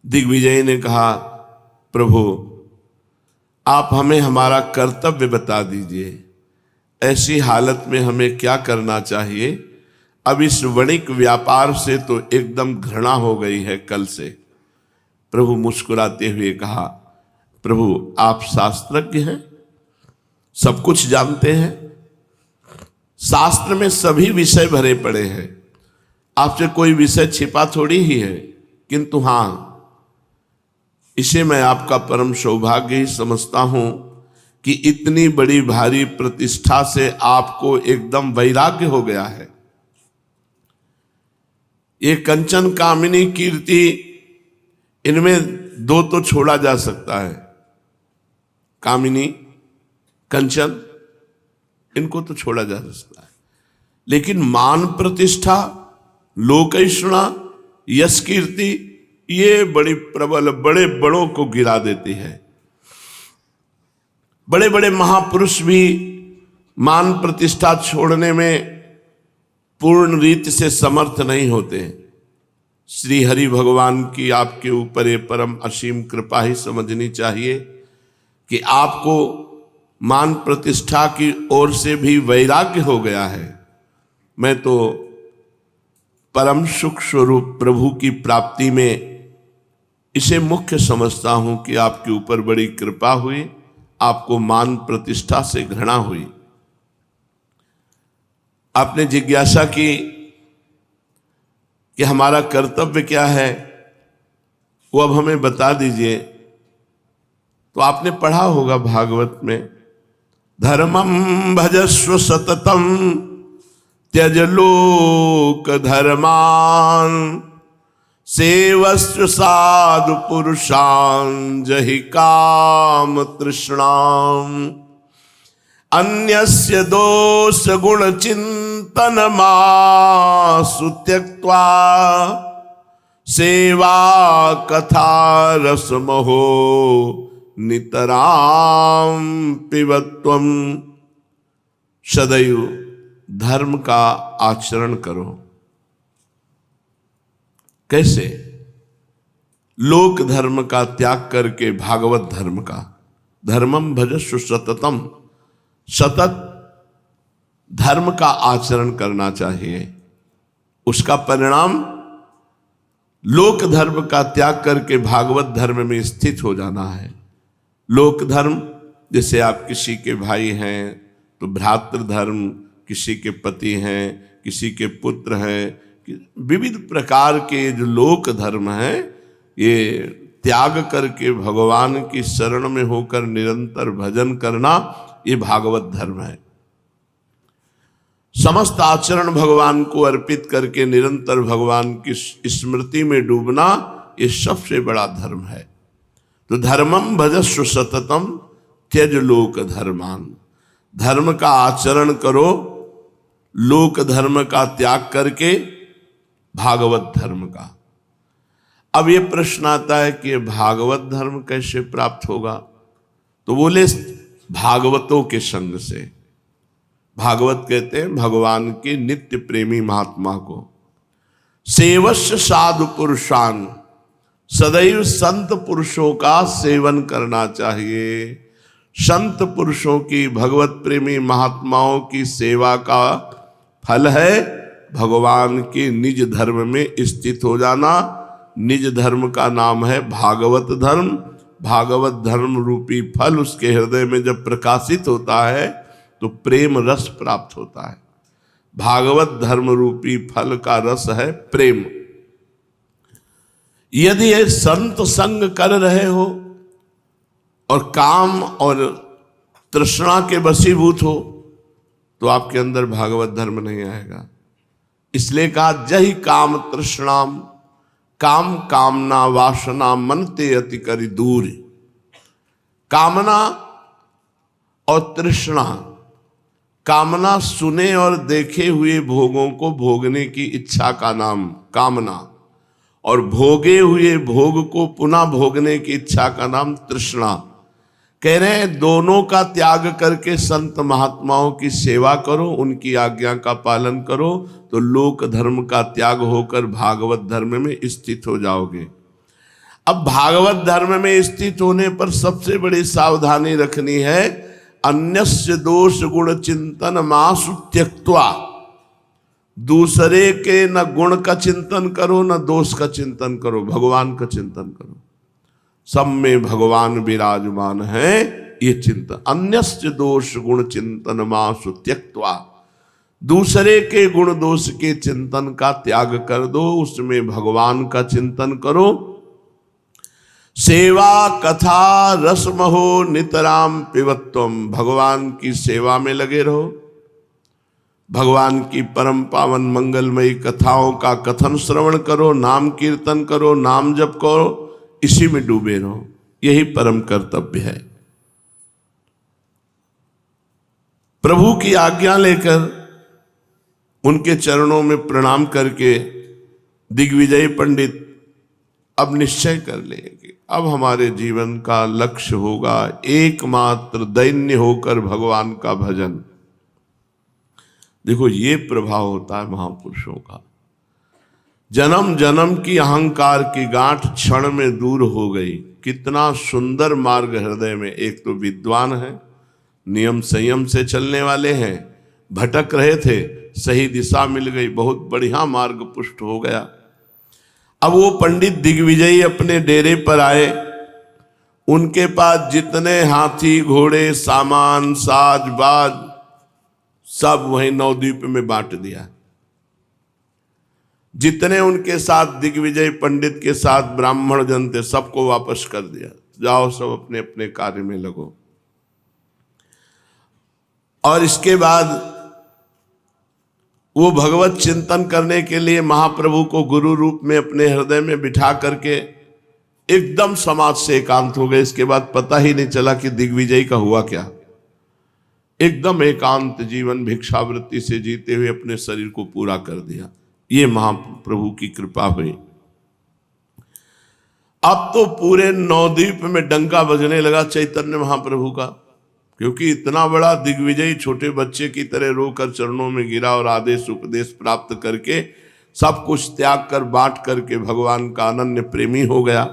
दिग्विजय ने कहा, प्रभु आप हमें हमारा कर्तव्य बता दीजिए, ऐसी हालत में हमें क्या करना चाहिए? अब इस वणिक व्यापार से तो एकदम घृणा हो गई है कल से। प्रभु मुस्कुराते हुए कहा, प्रभु आप शास्त्रज्ञ हैं, सब कुछ जानते हैं, शास्त्र में सभी विषय भरे पड़े हैं, आपसे कोई विषय छिपा थोड़ी ही है। किंतु हां, इसे मैं आपका परम सौभाग्य ही समझता हूं कि इतनी बड़ी भारी प्रतिष्ठा से आपको एकदम वैराग्य हो गया है। ये कंचन कामिनी कीर्ति, इनमें दो तो छोड़ा जा सकता है, कामिनी कंचन इनको तो छोड़ा जा सकता है, लेकिन मान प्रतिष्ठा, लोकैषणा, यश कीर्ति, ये बड़ी प्रबल, बड़े बड़ों को गिरा देती है। बड़े बड़े महापुरुष भी मान प्रतिष्ठा छोड़ने में पूर्ण रीति से समर्थ नहीं होते। श्री हरि भगवान की आपके ऊपर ये परम असीम कृपा ही समझनी चाहिए कि आपको मान प्रतिष्ठा की ओर से भी वैराग्य हो गया है। मैं तो परम सुख स्वरूप प्रभु की प्राप्ति में इसे मुख्य समझता हूं कि आपके ऊपर बड़ी कृपा हुई, आपको मान प्रतिष्ठा से घृणा हुई। आपने जिज्ञासा की कि हमारा कर्तव्य क्या है, वो अब हमें बता दीजिए। तो आपने पढ़ा होगा भागवत में, धर्मं भजस्व सततम त्यज लोक धर्मान सेवस्व साधु पुरुषान् जहि काम तृष्णाम अन्यस्य दोष गुण चिंतन मासु त्यक्त्वा सेवा कथा रसमहो नितराम पिबत्वम। सदैव धर्म का आचरण करो। कैसे? लोक धर्म का त्याग करके भागवत धर्म का, धर्मम भजस्व सततम, सतत धर्म का आचरण करना चाहिए। उसका परिणाम लोक धर्म का त्याग करके भागवत धर्म में स्थित हो जाना है। लोक धर्म, जैसे आप किसी के भाई हैं तो भ्रातृ धर्म, किसी के पति हैं, किसी के पुत्र हैं, विविध प्रकार के जो लोक धर्म हैं, ये त्याग करके भगवान की शरण में होकर निरंतर भजन करना, ये भागवत धर्म है। समस्त आचरण भगवान को अर्पित करके निरंतर भगवान की स्मृति में डूबना, ये सबसे बड़ा धर्म है। तो धर्मम भजस्व सततम त्यज लोक धर्मान, धर्म का आचरण करो, लोक धर्म का त्याग करके भागवत धर्म का। अब ये प्रश्न आता है कि भागवत धर्म कैसे प्राप्त होगा? तो बोले भागवतों के संग से। भागवत कहते हैं भगवान के नित्य प्रेमी महात्मा को। सेवस्य साधु पुरुषान, सदैव संत पुरुषों का सेवन करना चाहिए। संत पुरुषों की, भगवत प्रेमी महात्माओं की सेवा का फल है भगवान के निज धर्म में स्थित हो जाना। निज धर्म का नाम है भागवत धर्म। भागवत धर्म रूपी फल उसके हृदय में जब प्रकाशित होता है तो प्रेम रस प्राप्त होता है। भागवत धर्म रूपी फल का रस है प्रेम। यदि ये संत संग कर रहे हो और काम और तृष्णा के वशीभूत हो तो आपके अंदर भागवत धर्म नहीं आएगा। इसलिए कहा जहि काम तृष्णाम, काम कामना वासना मनते अति करी दूर। कामना और तृष्णा, कामना सुने और देखे हुए भोगों को भोगने की इच्छा का नाम कामना, और भोगे हुए भोग को पुनः भोगने की इच्छा का नाम तृष्णा। कह रहे हैं दोनों का त्याग करके संत महात्माओं की सेवा करो, उनकी आज्ञा का पालन करो, तो लोक धर्म का त्याग होकर भागवत धर्म में स्थित हो जाओगे। अब भागवत धर्म में स्थित होने पर सबसे बड़ी सावधानी रखनी है, अन्यस्य दोष गुण चिंतन मासु त्यक्त्वा। दूसरे के न गुण का चिंतन करो न दोष का चिंतन करो, भगवान का चिंतन करो। सब में भगवान विराजमान है, ये चिंतन। अन्यस्य दोष गुण चिंतन मासु त्यक्त्वा, दूसरे के गुण दोष के चिंतन का त्याग कर दो, उसमें भगवान का चिंतन करो। सेवा कथा रसमहो नितराम पिबत्वम, भगवान की सेवा में लगे रहो। भगवान की परम पावन मंगलमयी कथाओं का कथन श्रवण करो, नाम कीर्तन करो, नाम जप करो, इसी में डूबे रहो। यही परम कर्तव्य है। प्रभु की आज्ञा लेकर उनके चरणों में प्रणाम करके दिग्विजय पंडित अब निश्चय कर लेंगे, अब हमारे जीवन का लक्ष्य होगा एकमात्र दैन्य होकर भगवान का भजन। देखो ये प्रभाव होता है महापुरुषों का। जन्म जन्म की अहंकार की गांठ क्षण में दूर हो गई। कितना सुंदर मार्ग हृदय में। एक तो विद्वान है, नियम संयम से चलने वाले हैं, भटक रहे थे, सही दिशा मिल गई, बहुत बढ़िया मार्ग पुष्ट हो गया। अब वो पंडित दिग्विजयी अपने डेरे पर आए। उनके पास जितने हाथी घोड़े सामान साज बाज सब वहीं नवद्वीप में बांट दिया। जितने उनके साथ दिग्विजय पंडित के साथ ब्राह्मण जन थे सबको वापस कर दिया, जाओ सब अपने अपने कार्य में लगो। और इसके बाद वो भगवत चिंतन करने के लिए महाप्रभु को गुरु रूप में अपने हृदय में बिठा करके एकदम समाज से एकांत हो गए। इसके बाद पता ही नहीं चला कि दिग्विजय का हुआ क्या। एकदम एकांत जीवन भिक्षावृत्ति से जीते हुए अपने शरीर को पूरा कर दिया। ये महाप्रभु की कृपा हुई। अब तो पूरे नवद्वीप में डंका बजने लगा चैतन्य महाप्रभु का, क्योंकि इतना बड़ा दिग्विजय छोटे बच्चे की तरह रोकर चरणों में गिरा और आदेश उपदेश प्राप्त करके सब कुछ त्याग कर बांट करके भगवान का अनन्य प्रेमी हो गया।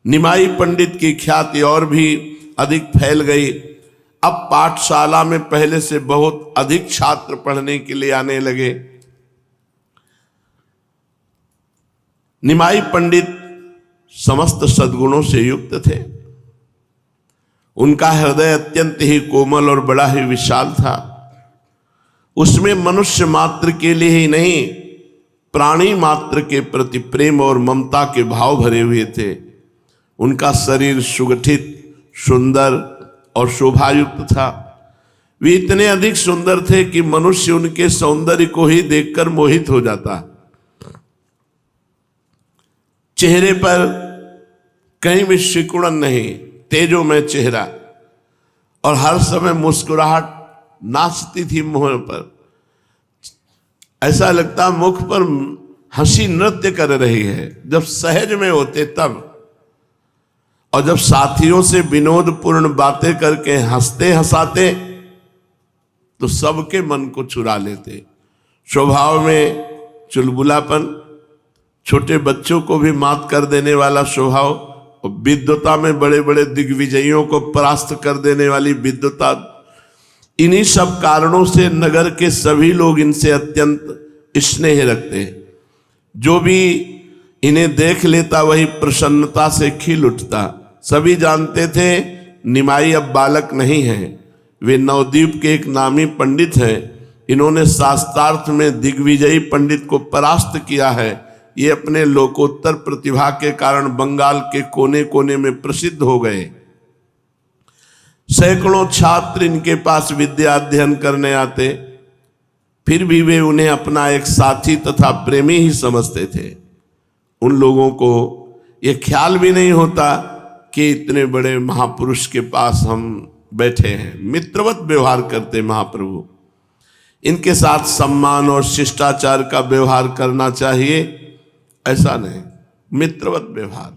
निमाई पंडित की ख्याति और भी अधिक फैल गई। अब पाठशाला में पहले से बहुत अधिक छात्र पढ़ने के लिए आने लगे। निमाई पंडित समस्त सद्गुणों से युक्त थे। उनका हृदय अत्यंत ही कोमल और बड़ा ही विशाल था। उसमें मनुष्य मात्र के लिए ही नहीं, प्राणी मात्र के प्रति प्रेम और ममता के भाव भरे हुए थे। उनका शरीर सुगठित, सुंदर और शोभायुक्त था। वे इतने अधिक सुंदर थे कि मनुष्य उनके सौंदर्य को ही देखकर मोहित हो जाता। चेहरे पर कहीं भी सिकुड़न नहीं, तेजोमय चेहरा, और हर समय मुस्कुराहट नाचती थी मुंह पर। ऐसा लगता मुख पर हंसी नृत्य कर रही है जब सहज में होते तब, और जब साथियों से विनोदपूर्ण बातें करके हंसते हंसाते तो सबके मन को चुरा लेते। स्वभाव में चुलबुलापन, छोटे बच्चों को भी मात कर देने वाला स्वभाव, और विद्वता में बड़े बड़े दिग्विजयों को परास्त कर देने वाली विद्वता, इन्हीं सब कारणों से नगर के सभी लोग इनसे अत्यंत स्नेह रखते हैं। जो भी इन्हें देख लेता वही प्रसन्नता से खिल उठता। सभी जानते थे निमाई अब बालक नहीं है, वे नवद्वीप के एक नामी पंडित हैं। इन्होंने शास्त्रार्थ में दिग्विजयी पंडित को परास्त किया है। ये अपने लोकोत्तर प्रतिभा के कारण बंगाल के कोने कोने में प्रसिद्ध हो गए। सैकड़ों छात्र इनके पास विद्या अध्ययन करने आते, फिर भी वे उन्हें अपना एक साथी तथा प्रेमी ही समझते थे। उन लोगों को यह ख्याल भी नहीं होता कि इतने बड़े महापुरुष के पास हम बैठे हैं। मित्रवत व्यवहार करते महाप्रभु। इनके साथ सम्मान और शिष्टाचार का व्यवहार करना चाहिए, ऐसा नहीं, मित्रवत व्यवहार।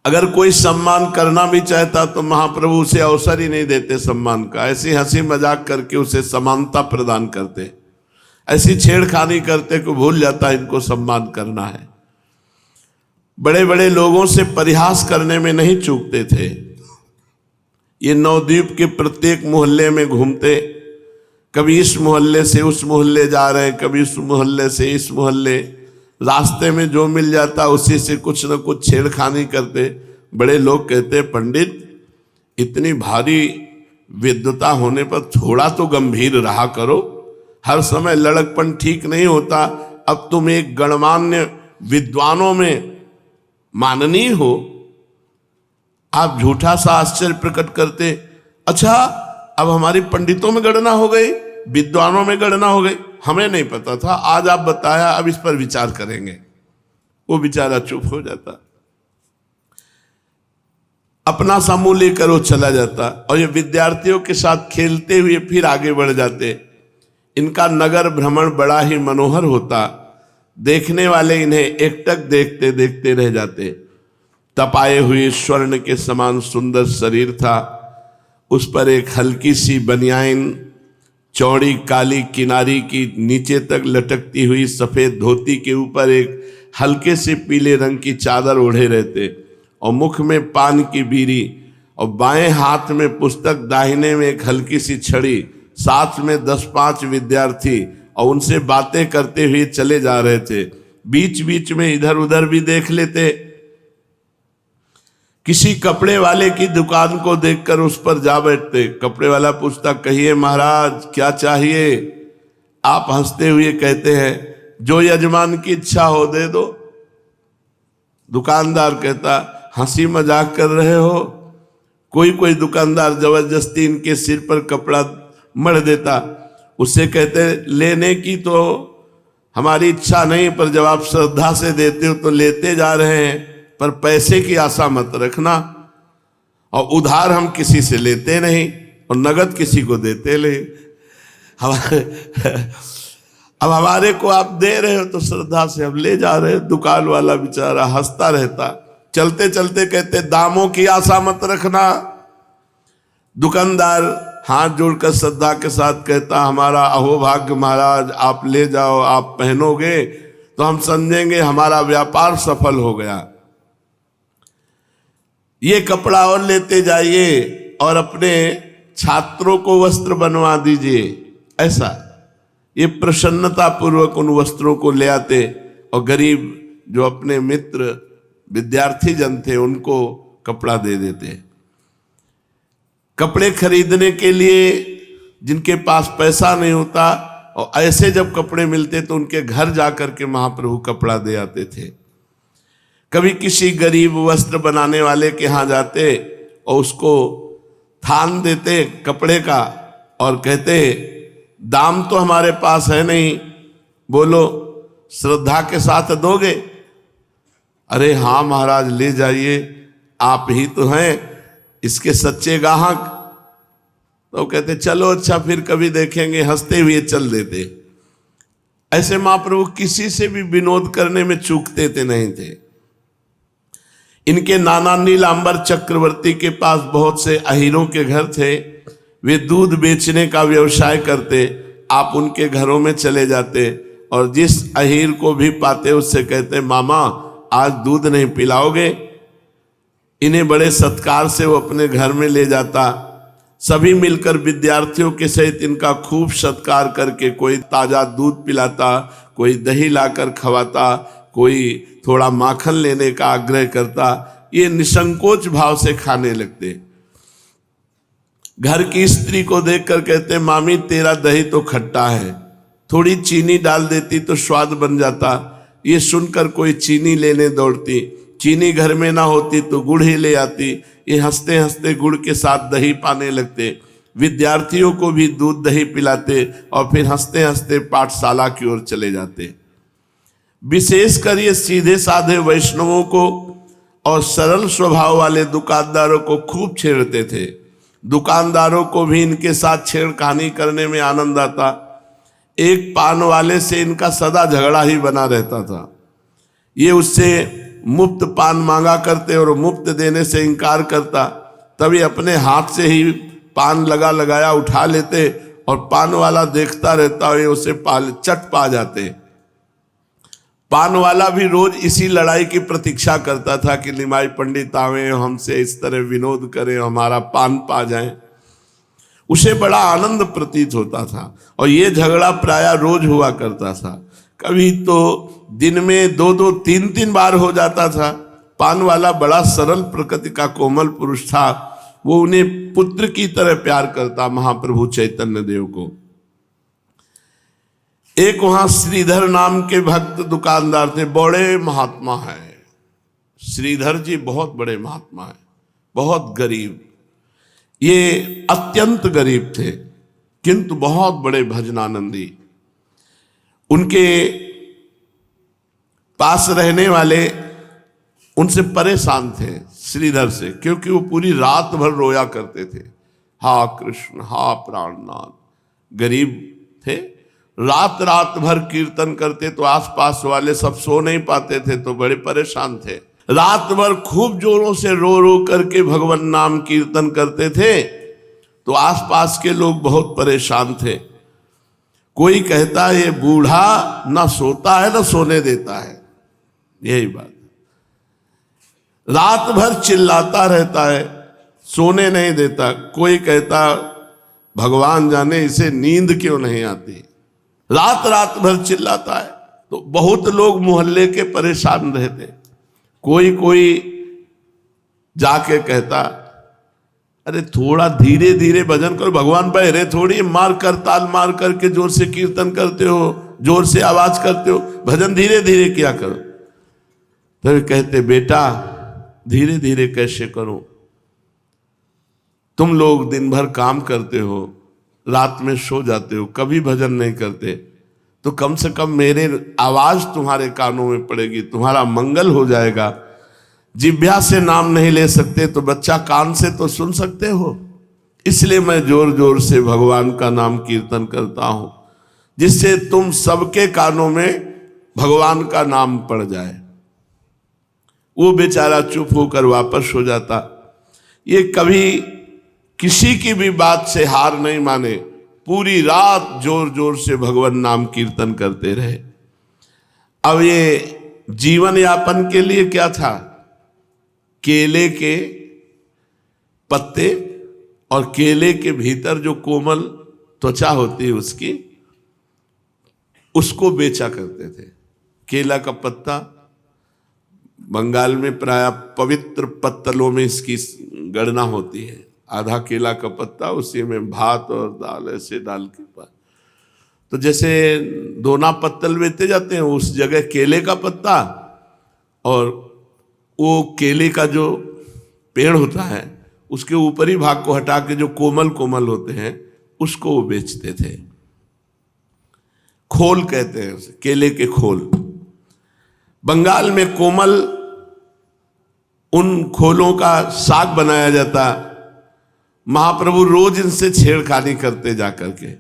अगर कोई सम्मान करना भी चाहता तो महाप्रभु उसे अवसर ही नहीं देते सम्मान का। ऐसी हंसी मजाक करके उसे समानता प्रदान करते, ऐसी छेड़खानी करते को भूल जाता इनको सम्मान करना है। बड़े बड़े लोगों से परिहास करने में नहीं चूकते थे। ये नवद्वीप के प्रत्येक मोहल्ले में घूमते, कभी इस मोहल्ले से उस मोहल्ले जा रहे, कभी उस मोहल्ले से इस मोहल्ले, रास्ते में जो मिल जाता उसी से कुछ न कुछ छेड़खानी करते। बड़े लोग कहते, पंडित इतनी भारी विद्वता होने पर थोड़ा तो गंभीर रहा करो, हर समय लड़कपन ठीक नहीं होता। अब तुम एक गणमान्य विद्वानों में माननीय हो, आप झूठा सा आश्चर्य प्रकट करते। अच्छा, अब हमारी पंडितों में गणना हो गई, विद्वानों में गणना हो गई, हमें नहीं पता था, आज आप बताया, अब इस पर विचार करेंगे। वो बेचारा चुप हो जाता, अपना समूह लेकर वो चला जाता, और ये विद्यार्थियों के साथ खेलते हुए फिर आगे बढ़ जाते। इनका नगर भ्रमण बड़ा ही मनोहर होता। देखने वाले इन्हें एकटक देखते देखते रह जाते। तपाए हुए स्वर्ण के समान सुंदर शरीर था, उस पर एक हल्की सी बनियाइन, चौड़ी काली किनारी की नीचे तक लटकती हुई सफेद धोती के ऊपर एक हल्के से पीले रंग की चादर ओढ़े रहते, और मुख में पान की बीड़ी, और बाएं हाथ में पुस्तक, दाहिने में एक हल्की सी छड़ी। साथ में 10-5 विद्यार्थी, और उनसे बातें करते हुए चले जा रहे थे। बीच बीच में इधर उधर भी देख लेते। किसी कपड़े वाले की दुकान को देखकर उस पर जा बैठते। कपड़े वाला पूछता, कहिए महाराज क्या चाहिए? आप हंसते हुए कहते हैं, जो यजमान की इच्छा हो दे दो। दुकानदार कहता, हंसी मजाक कर रहे हो? कोई कोई दुकानदार जबरदस्ती इनके सिर पर कपड़ा मढ़ देता। उससे कहते, लेने की तो हमारी इच्छा नहीं, पर जब आप श्रद्धा से देते हो तो लेते जा रहे हैं, पर पैसे की आशा मत रखना। और उधार हम किसी से लेते नहीं, और नगद किसी को देते नहीं। अब हमारे को आप दे रहे हो तो श्रद्धा से हम ले जा रहे हैं। दुकान वाला बेचारा हंसता रहता। चलते चलते कहते, दामों की आशा मत रखना। दुकानदार हाथ जोड़कर श्रद्धा के साथ कहता, हमारा अहोभाग्य महाराज, आप ले जाओ, आप पहनोगे तो हम समझेंगे हमारा व्यापार सफल हो गया। ये कपड़ा और लेते जाइए और अपने छात्रों को वस्त्र बनवा दीजिए। ऐसा ये प्रसन्नता पूर्वक उन वस्त्रों को ले आते, और गरीब जो अपने मित्र विद्यार्थी जन थे उनको कपड़ा दे देते। कपड़े खरीदने के लिए जिनके पास पैसा नहीं होता और ऐसे जब कपड़े मिलते तो उनके घर जाकर के महाप्रभु कपड़ा दे आते थे। कभी किसी गरीब वस्त्र बनाने वाले के यहाँ जाते और उसको थान देते कपड़े का और कहते दाम तो हमारे पास है नहीं, बोलो श्रद्धा के साथ दोगे? अरे हाँ महाराज ले जाइए, आप ही तो हैं इसके सच्चे ग्राहक। तो कहते चलो अच्छा फिर कभी देखेंगे, हंसते हुए चल देते। ऐसे महाप्रभु किसी से भी विनोद करने में चूकते थे नहीं थे। इनके नाना नीलांबर चक्रवर्ती के पास बहुत से अहीरों के घर थे, वे दूध बेचने का व्यवसाय करते। आप उनके घरों में चले जाते और जिस अहीर को भी पाते उससे कहते मामा आज दूध नहीं पिलाओगे? इन्हें बड़े सत्कार से वो अपने घर में ले जाता। सभी मिलकर विद्यार्थियों के सहित इनका खूब सत्कार करके कोई ताजा दूध पिलाता, कोई दही लाकर खवाता, कोई थोड़ा माखन लेने का आग्रह करता। ये निसंकोच भाव से खाने लगते। घर की स्त्री को देखकर कहते मामी तेरा दही तो खट्टा है, थोड़ी चीनी डाल देती तो स्वाद बन जाता। ये सुनकर कोई चीनी लेने दौड़ती, चीनी घर में ना होती तो गुड़ ही ले आती। ये हंसते हंसते गुड़ के साथ दही पाने लगते। विद्यार्थियों को भी दूध दही पिलाते और फिर हंसते हंसते पाठशाला की ओर चले जाते। विशेषकर ये सीधे साधे वैष्णवों को और सरल स्वभाव वाले दुकानदारों को खूब छेड़ते थे। दुकानदारों को भी इनके साथ छेड़खानी करने में आनंद आता। एक पान वाले से इनका सदा झगड़ा ही बना रहता था। ये उससे मुफ्त पान मांगा करते और मुफ्त देने से इनकार करता। तभी अपने हाथ से ही पान लगाया उठा लेते और पान वाला देखता रहता और ये उसे चट पा जाते। पान वाला भी रोज इसी लड़ाई की प्रतीक्षा करता था कि निमाई पंडित आवे, हमसे इस तरह विनोद करें, हमारा पान पा जाएं। उसे बड़ा आनंद प्रतीत होता था और ये झगड़ा प्रायः रोज हुआ करता था। कभी तो दिन में 2-2, 3-3 बार हो जाता था। पान वाला बड़ा सरल प्रकृति का कोमल पुरुष था। वो उन्हें पुत्र की तरह प्यार करता, महाप्रभु चैतन्य देव को। एक वहां श्रीधर नाम के भक्त दुकानदार थे, बड़े महात्मा है। श्रीधर जी बहुत बड़े महात्मा है, बहुत गरीब। ये अत्यंत गरीब थे किंतु बहुत बड़े भजनानंदी। उनके पास रहने वाले उनसे परेशान थे श्रीधर से, क्योंकि वो पूरी रात भर रोया करते थे, हा कृष्ण हा प्राणनाथ। गरीब थे, रात रात भर कीर्तन करते तो आसपास वाले सब सो नहीं पाते थे, तो बड़े परेशान थे। रात भर खूब जोरों से रो रो करके भगवान नाम कीर्तन करते थे, तो आसपास के लोग बहुत परेशान थे। कोई कहता है ये बूढ़ा ना सोता है ना सोने देता है, यही बात। रात भर चिल्लाता रहता है, सोने नहीं देता। कोई कहता भगवान जाने इसे नींद क्यों नहीं आती, रात रात भर चिल्लाता है। तो बहुत लोग मोहल्ले के परेशान रहते। कोई जाके कहता अरे थोड़ा धीरे धीरे भजन करो, भगवान बहरे थोड़ी, मार कर ताल मार करके जोर से कीर्तन करते हो, जोर से आवाज करते हो, भजन धीरे धीरे क्या करो। तो कहते बेटा धीरे धीरे कैसे करो, तुम लोग दिन भर काम करते हो, रात में सो जाते हो, कभी भजन नहीं करते, तो कम से कम मेरे आवाज तुम्हारे कानों में पड़ेगी, तुम्हारा मंगल हो जाएगा। जिह्वा से नाम नहीं ले सकते तो बच्चा कान से तो सुन सकते हो। इसलिए मैं जोर जोर से भगवान का नाम कीर्तन करता हूं, जिससे तुम सबके कानों में भगवान का नाम पड़ जाए। वो बेचारा चुप होकर वापस हो जाता। ये कभी किसी की भी बात से हार नहीं माने, पूरी रात जोर जोर से भगवान नाम कीर्तन करते रहे। अब ये जीवन यापन के लिए क्या था, केले के पत्ते और केले के भीतर जो कोमल त्वचा होती है उसकी, उसको बेचा करते थे। केला का पत्ता बंगाल में प्राय पवित्र पत्तलों में इसकी गणना होती है, आधा केला का पत्ता, उसी में भात और दाल ऐसे डाल के पास। तो जैसे दोना पत्तल बेचते जाते हैं, उस जगह केले का पत्ता और वो केले का जो पेड़ होता है उसके ऊपरी भाग को हटा के जो कोमल कोमल होते हैं उसको वो बेचते थे। खोल कहते हैं उसे, केले के खोल। बंगाल में कोमल उन खोलों का साग बनाया जाता। महाप्रभु रोज इनसे छेड़खानी करते जाकर के,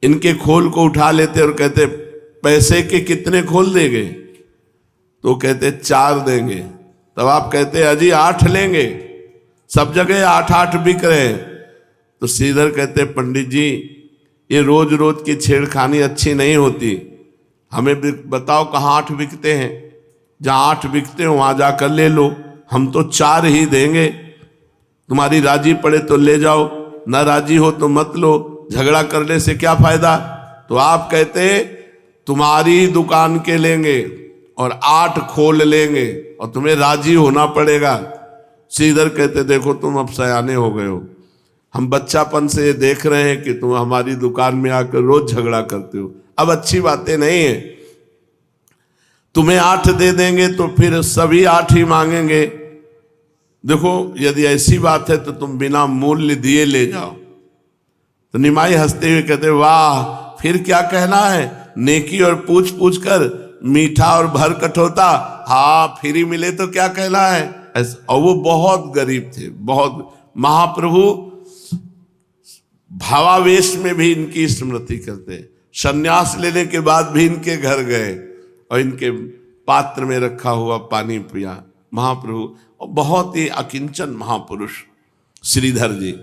इनके खोल को उठा लेते और कहते पैसे के कितने खोल देंगे? तो कहते 4 देंगे। तब आप कहते अजी 8 लेंगे, सब जगह 8-8 बिक रहे हैं। तो श्रीधर कहते पंडित जी ये रोज रोज की छेड़खानी अच्छी नहीं होती, हमें बताओ कहाँ 8 बिकते हैं, जहाँ 8 बिकते हो वहां जाकर ले लो, हम तो 4 ही देंगे, तुम्हारी राजी पड़े तो ले जाओ, ना राजी हो तो मत लो, झगड़ा करने से क्या फायदा। तो आप कहते तुम्हारी दुकान के लेंगे और 8 खोल लेंगे और तुम्हें राजी होना पड़ेगा। श्रीधर कहते देखो तुम अब सयाने हो गए हो, हम बच्चापन से ये देख रहे हैं कि तुम हमारी दुकान में आकर रोज झगड़ा करते हो, अब अच्छी बातें नहीं है। तुम्हें 8 दे देंगे तो फिर सभी 8 ही मांगेंगे। देखो यदि ऐसी बात है तो तुम बिना मूल्य दिए ले जाओ। तो निमाई हंसते हुए कहते वाह, फिर क्या कहना है, नेकी और पूछ पूछ कर मीठा और भर कठोता, हाँ फ्री मिले तो क्या कहना है। और वो बहुत गरीब थे, बहुत। महाप्रभु भावावेश में भी इनकी स्मृति करते, संन्यास लेने के बाद भी इनके घर गए और इनके पात्र में रखा हुआ पानी पिया महाप्रभु। और बहुत ही अकिंचन महापुरुष श्रीधर जी।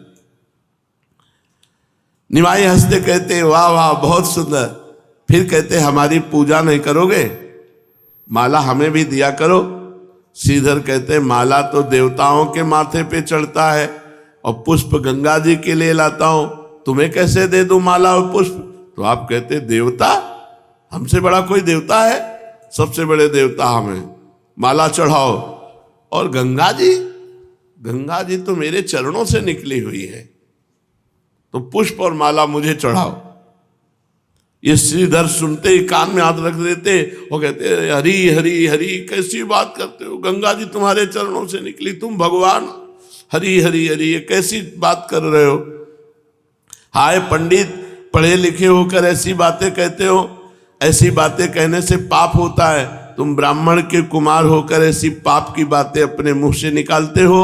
निमाई हंसते कहते वाह वाह बहुत सुंदर। फिर कहते हमारी पूजा नहीं करोगे, माला हमें भी दिया करो। श्रीधर कहते माला तो देवताओं के माथे पे चढ़ता है और पुष्प गंगा जी के लिए लाता हूं, तुम्हें कैसे दे दूं माला और पुष्प। तो आप कहते देवता, हमसे बड़ा कोई देवता है, सबसे बड़े देवता हमें, माला चढ़ाओ। और गंगा जी तो मेरे चरणों से निकली हुई है, तो पुष्प और माला मुझे चढ़ाओ। ये श्रीधर सुनते ही कान में हाथ रख देते और कहते हरी हरी हरी, कैसी बात करते हो, गंगा जी तुम्हारे चरणों से निकली, तुम भगवान, हरी हरी हरी, ये कैसी बात कर रहे हो। हाय पंडित, पढ़े लिखे होकर ऐसी बातें कहते हो, ऐसी बातें कहने से पाप होता है। तुम ब्राह्मण के कुमार होकर ऐसी पाप की बातें अपने मुंह से निकालते हो।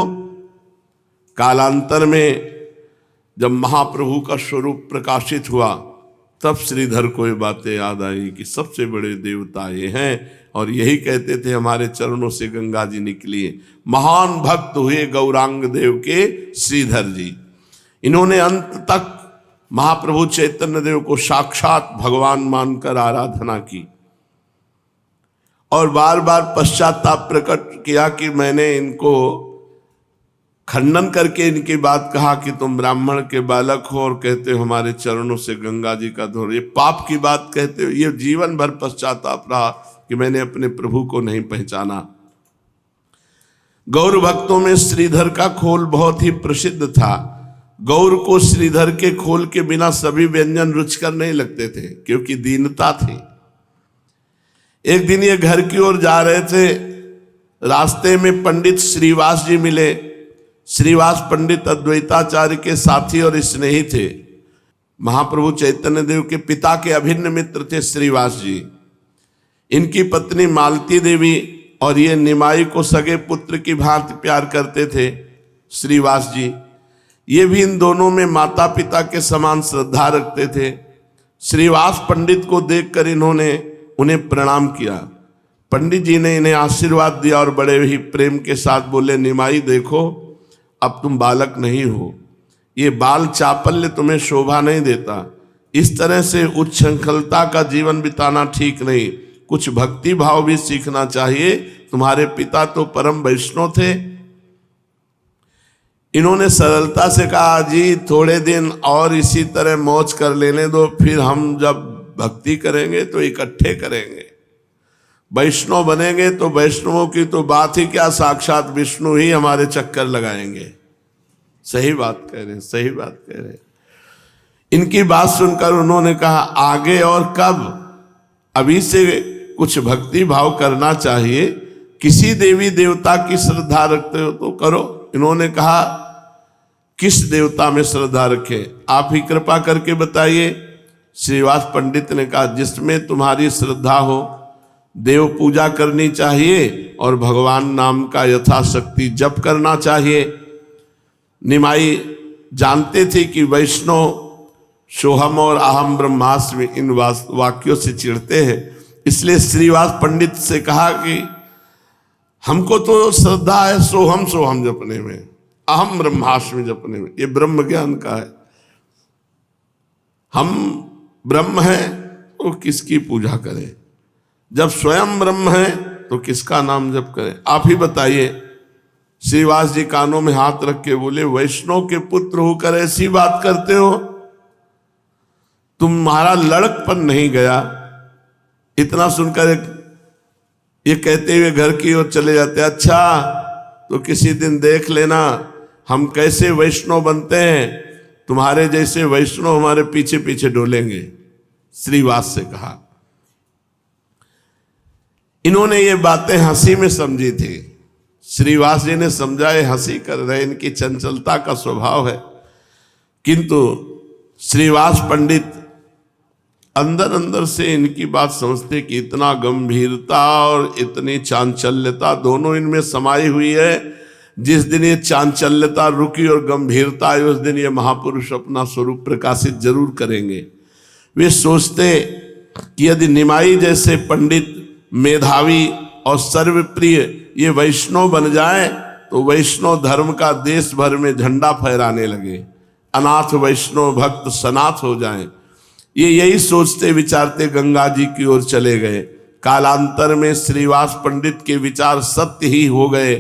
कालांतर में जब महाप्रभु का स्वरूप प्रकाशित हुआ तब श्रीधर को ये बातें याद आई कि सबसे बड़े देवता ये हैं और यही कहते थे हमारे चरणों से गंगा जी निकली है। महान भक्त हुए गौरांग देव के श्रीधर जी। इन्होंने अंत तक महाप्रभु चैतन्य देव को साक्षात भगवान मानकर आराधना की और बार बार पश्चाताप प्रकट किया कि मैंने इनको खंडन करके इनकी बात कहा कि तुम ब्राह्मण के बालक हो और कहते हो हमारे चरणों से गंगा जी का धोर, ये पाप की बात कहते हो। ये जीवन भर पश्चाताप रहा कि मैंने अपने प्रभु को नहीं पहचाना। गौर भक्तों में श्रीधर का खोल बहुत ही प्रसिद्ध था। गौर को श्रीधर के खोल के बिना सभी व्यंजन रुचिकर नहीं लगते थे क्योंकि दीनता थी। एक दिन ये घर की ओर जा रहे थे, रास्ते में पंडित श्रीवास जी मिले। श्रीवास पंडित अद्वैताचार्य के साथी और स्नेही थे। महाप्रभु चैतन्य देव के पिता के अभिन्न मित्र थे श्रीवास जी। इनकी पत्नी मालती देवी और ये निमाई को सगे पुत्र की भांति प्यार करते थे श्रीवास जी। ये भी इन दोनों में माता पिता के समान श्रद्धा रखते थे। श्रीवास पंडित को देखकर इन्होंने उन्हें प्रणाम किया। पंडित जी ने इन्हें आशीर्वाद दिया और बड़े ही प्रेम के साथ बोले, निमाई देखो अब तुम बालक नहीं हो, ये बाल चापल्य तुम्हें शोभा नहीं देता। इस तरह से उच्छृंखलता का जीवन बिताना ठीक नहीं, कुछ भक्ति भाव भी सीखना चाहिए। तुम्हारे पिता तो परम वैष्णव थे। इन्होंने सरलता से कहा, जी थोड़े दिन और इसी तरह मौज कर लेने दो, फिर हम जब भक्ति करेंगे तो इकट्ठे करेंगे, वैष्णव बनेंगे तो वैष्णवों की तो बात ही क्या, साक्षात विष्णु ही हमारे चक्कर लगाएंगे। सही बात कह रहे हैं, सही बात कह रहे हैं। इनकी बात सुनकर उन्होंने कहा आगे और कब, अभी से कुछ भक्ति भाव करना चाहिए, किसी देवी देवता की श्रद्धा रखते हो तो करो। इन्होंने कहा किस देवता में श्रद्धा रखे, आप ही कृपा करके बताइए। श्रीवास पंडित ने कहा जिसमें तुम्हारी श्रद्धा हो, देव पूजा करनी चाहिए और भगवान नाम का यथाशक्ति जप करना चाहिए। निमाई जानते थे कि वैष्णव सोहम और अहम ब्रह्मास्मि इन वाक्यों से चिढ़ते हैं, इसलिए श्रीवास पंडित से कहा कि हमको तो श्रद्धा है सोहम सोहम जपने में, अहम ब्रह्मास्मि जपने में, ये ब्रह्म ज्ञान का है। हम ब्रह्म हैं तो किसकी पूजा करें, जब स्वयं ब्रह्म है तो किसका नाम जप करें, आप ही बताइए। श्रीवास जी कानों में हाथ रख के बोले वैष्णव के पुत्र होकर ऐसी बात करते हो, तुम्हारा लड़कपन नहीं गया। इतना सुनकर ये कहते हुए घर की ओर चले जाते, अच्छा तो किसी दिन देख लेना हम कैसे वैष्णव बनते हैं, तुम्हारे जैसे वैष्णव हमारे पीछे पीछे डोलेंगे। श्रीवास से कहा। इन्होंने ये बातें हंसी में समझी थी, श्रीवास जी ने समझा ये हंसी कर रहे, इनकी चंचलता का स्वभाव है। किंतु श्रीवास पंडित अंदर अंदर से इनकी बात समझते कि इतना गंभीरता और इतनी चांचल्यता दोनों इनमें समाई हुई है। जिस दिन ये चांचल्यता रुकी और गंभीरता आई, उस दिन ये महापुरुष अपना स्वरूप प्रकाशित जरूर करेंगे। वे सोचते कि यदि निमाई जैसे पंडित मेधावी और सर्वप्रिय ये वैष्णव बन जाए तो वैष्णव धर्म का देश भर में झंडा फहराने लगे, अनाथ वैष्णव भक्त सनाथ हो जाएं। ये यही सोचते विचारते गंगा जी की ओर चले गए। कालांतर में श्रीवास पंडित के विचार सत्य ही हो गए।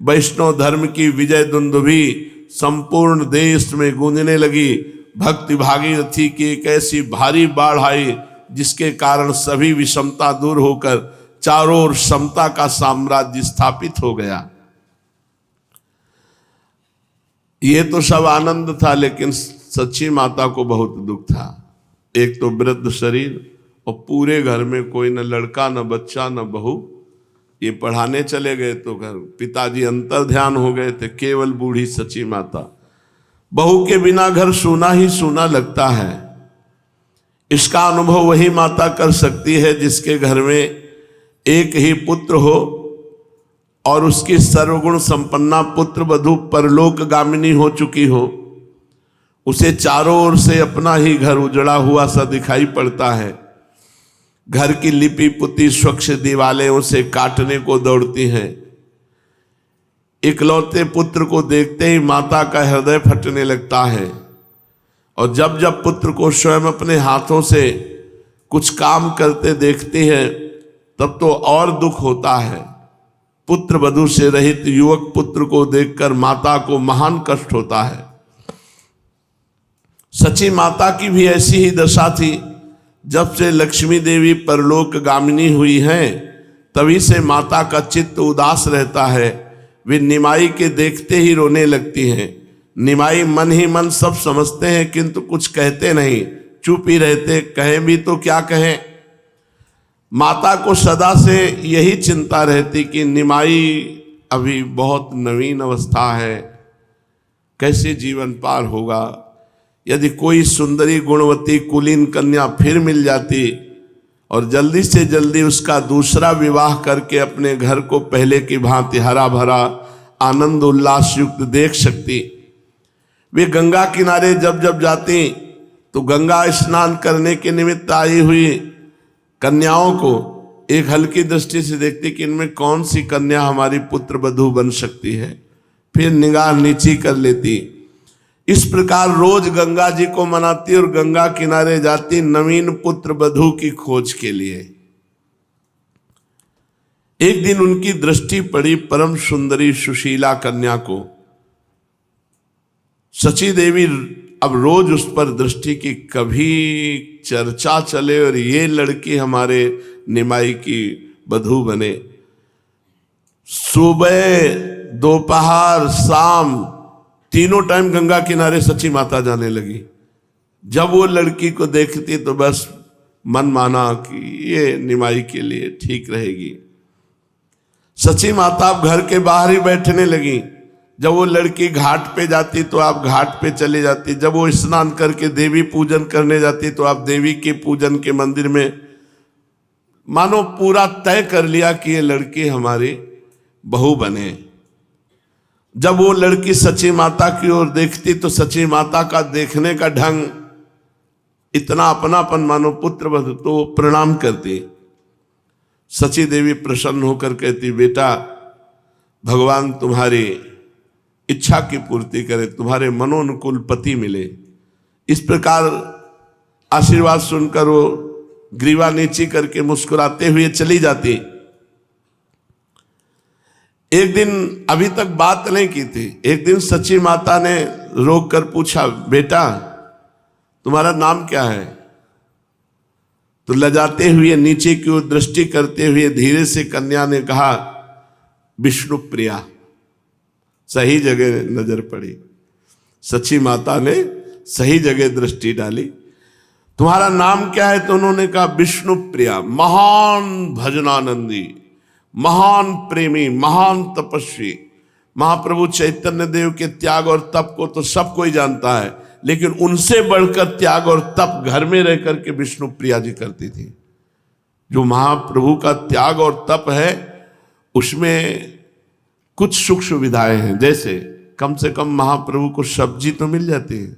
वैष्णव धर्म की विजय दुंदुभी संपूर्ण देश में गूंजने लगी। भक्ति भागीरथी की एक ऐसी भारी बाढ़ आई जिसके कारण सभी विषमता दूर होकर चारों ओर समता का साम्राज्य स्थापित हो गया। ये तो सब आनंद था, लेकिन सच्ची माता को बहुत दुख था। एक तो वृद्ध शरीर और पूरे घर में कोई न लड़का न बच्चा न बहू। ये पढ़ाने चले गए तो घर पिताजी अंतर ध्यान हो गए थे, केवल बूढ़ी सच्ची माता। बहू के बिना घर सूना ही सूना लगता है। इसका अनुभव वही माता कर सकती है जिसके घर में एक ही पुत्र हो और उसकी सर्वगुण संपन्ना पुत्र वधू परलोक गामिनी हो चुकी हो। उसे चारों ओर से अपना ही घर उजड़ा हुआ सा दिखाई पड़ता है। घर की लिपि पुती स्वच्छ दीवारें उसे काटने को दौड़ती हैं। इकलौते पुत्र को देखते ही माता का हृदय फटने लगता है, और जब जब पुत्र को स्वयं अपने हाथों से कुछ काम करते देखती है तब तो और दुख होता है। पुत्र वधू से रहित युवक पुत्र को देखकर माता को महान कष्ट होता है। सच्ची माता की भी ऐसी ही दशा थी। जब से लक्ष्मी देवी परलोक गामिनी हुई हैं तभी से माता का चित्त उदास रहता है। वे निमाई के देखते ही रोने लगती हैं। निमाई मन ही मन सब समझते हैं किंतु कुछ कहते नहीं, चुप ही रहते। कहें भी तो क्या कहें। माता को सदा से यही चिंता रहती कि निमाई अभी बहुत नवीन अवस्था है, कैसे जीवन पार होगा। यदि कोई सुंदरी गुणवती कुलीन कन्या फिर मिल जाती और जल्दी से जल्दी उसका दूसरा विवाह करके अपने घर को पहले की भांति हरा भरा आनंद उल्लास युक्त देख सकती। वे गंगा किनारे जब जब जाती तो गंगा स्नान करने के निमित्त आई हुई कन्याओं को एक हल्की दृष्टि से देखती कि इनमें कौन सी कन्या हमारी पुत्र वधू बन सकती है, फिर निगाह नीची कर लेती। इस प्रकार रोज गंगा जी को मनाती और गंगा किनारे जाती नवीन पुत्र वधू की खोज के लिए। एक दिन उनकी दृष्टि पड़ी परम सुंदरी सुशीला कन्या को। सची देवी अब रोज उस पर दृष्टि की कभी चर्चा चले और ये लड़की हमारे निमाई की वधू बने। सुबह दोपहर शाम तीनों टाइम गंगा किनारे सची माता जाने लगी। जब वो लड़की को देखती तो बस मन माना कि ये निमाई के लिए ठीक रहेगी। सची माता अब घर के बाहर ही बैठने लगी। जब वो लड़की घाट पे जाती तो आप घाट पे चले जाती, जब वो स्नान करके देवी पूजन करने जाती तो आप देवी के पूजन के मंदिर में, मानो पूरा तय कर लिया कि ये लड़की हमारी बहू बने। जब वो लड़की सची माता की ओर देखती तो सची माता का देखने का ढंग इतना अपनापन, मानो पुत्र वधू, तो प्रणाम करती। सची देवी प्रसन्न होकर कहती, बेटा भगवान तुम्हारी इच्छा की पूर्ति करे, तुम्हारे मनोनुकूल पति मिले। इस प्रकार आशीर्वाद सुनकर वो ग्रीवा नीची करके मुस्कुराते हुए चली जाती। एक दिन, अभी तक बात नहीं की थी, एक दिन सची माता ने रोक कर पूछा, बेटा तुम्हारा नाम क्या है? तो लजाते हुए नीचे की ओर दृष्टि करते हुए धीरे से कन्या ने कहा, विष्णु प्रिया। सही जगह नजर पड़ी, सची माता ने सही जगह दृष्टि डाली। तुम्हारा नाम क्या है? तो उन्होंने कहा विष्णु प्रिया। महान भजनानंदी, महान प्रेमी, महान तपस्वी महाप्रभु चैतन्य देव के त्याग और तप को तो सब कोई जानता है, लेकिन उनसे बढ़कर त्याग और तप घर में रह करके विष्णु प्रिया जी करती थी। जो महाप्रभु का त्याग और तप है उसमें कुछ सुख सुविधाएं हैं, जैसे कम से कम महाप्रभु को सब्जी तो मिल जाती है,